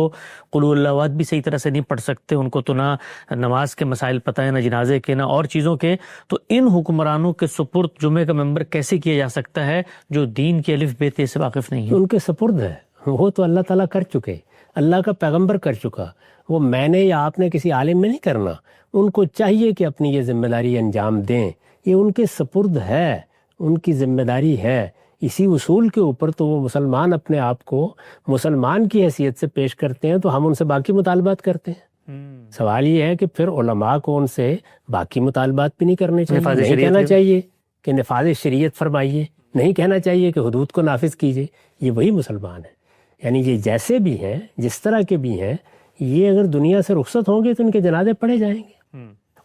قل هو اللہ احد بھی صحیح طرح سے نہیں پڑھ سکتے، ان کو تو نہ نماز کے مسائل پتہ ہے، نہ جنازے کے، نہ اور چیزوں کے. تو ان حکمرانوں کے سپرد جمعے کا ممبر کیسے کیا جا سکتا ہے جو دین کے الف بے تے سے واقف نہیں ہے؟ ان کے سپرد ہے، وہ تو اللہ تعالیٰ کر چکے، اللہ کا پیغمبر کر چکا. وہ میں نے یا آپ نے کسی عالم میں نہیں کرنا. ان کو چاہیے کہ اپنی یہ ذمہ داری انجام دیں. یہ ان کے سپرد ہے، ان کی ذمہ داری ہے. اسی اصول کے اوپر تو وہ مسلمان اپنے آپ کو مسلمان کی حیثیت سے پیش کرتے ہیں تو ہم ان سے باقی مطالبات کرتے ہیں. سوال یہ ہے کہ پھر علماء کو ان سے باقی مطالبات بھی نہیں کرنے چاہیے. نہیں کہنا چاہیے کہ نفاذ شریعت فرمائیے، نہیں کہنا چاہیے کہ حدود کو نافذ کیجیے. یہ وہی مسلمان ہیں. یعنی یہ جیسے بھی ہیں، جس طرح کے بھی ہیں، یہ اگر دنیا سے رخصت ہوں گے تو ان کے جنازے پڑھے جائیں گے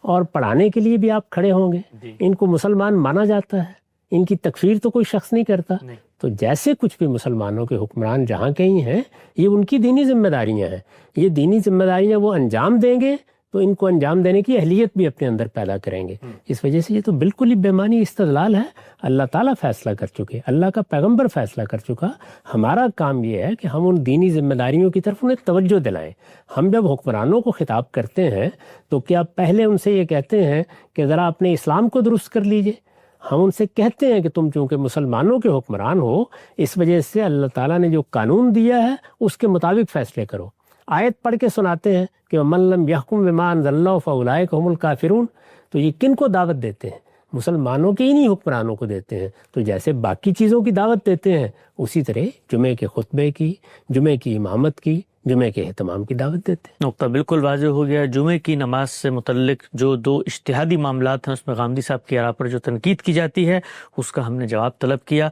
اور پڑھانے کے لیے بھی آپ کھڑے ہوں گے. ان کو مسلمان مانا جاتا ہے، ان کی تکفیر تو کوئی شخص نہیں کرتا. تو جیسے کچھ بھی مسلمانوں کے حکمران جہاں کہیں ہیں، یہ ان کی دینی ذمہ داریاں ہیں. یہ دینی ذمہ داریاں وہ انجام دیں گے تو ان کو انجام دینے کی اہلیت بھی اپنے اندر پیدا کریں گے. اس وجہ سے یہ تو بالکل ہی بے معنی استدلال ہے. اللہ تعالیٰ فیصلہ کر چکے، اللہ کا پیغمبر فیصلہ کر چکا. ہمارا کام یہ ہے کہ ہم ان دینی ذمہ داریوں کی طرف انہیں توجہ دلائیں. ہم جب حکمرانوں کو خطاب کرتے ہیں تو کیا پہلے ان سے یہ کہتے ہیں کہ ذرا اپنے اسلام کو درست کر لیجئے؟ ہم ان سے کہتے ہیں کہ تم چونکہ مسلمانوں کے حکمران ہو، اس وجہ سے اللہ تعالیٰ نے جو قانون دیا ہے اس کے مطابق فیصلے کرو. آیت پڑھ کے سناتے ہیں کہ من لم یحکم بما انزل اللہ فاولئک هم الکافرون. تو یہ کن کو دعوت دیتے ہیں؟ مسلمانوں کے ہی نہیں حکمرانوں کو دیتے ہیں. تو جیسے باقی چیزوں کی دعوت دیتے ہیں اسی طرح جمعے کے خطبے کی، جمعے کی امامت کی، جمعے کے اہتمام کی دعوت دیتے ہیں. نقطہ بالکل واضح ہو گیا. جمعے کی نماز سے متعلق جو دو اجتہادی معاملات ہیں اس میں غامدی صاحب کی آراء پر جو تنقید کی جاتی ہے اس کا ہم نے جواب طلب کیا.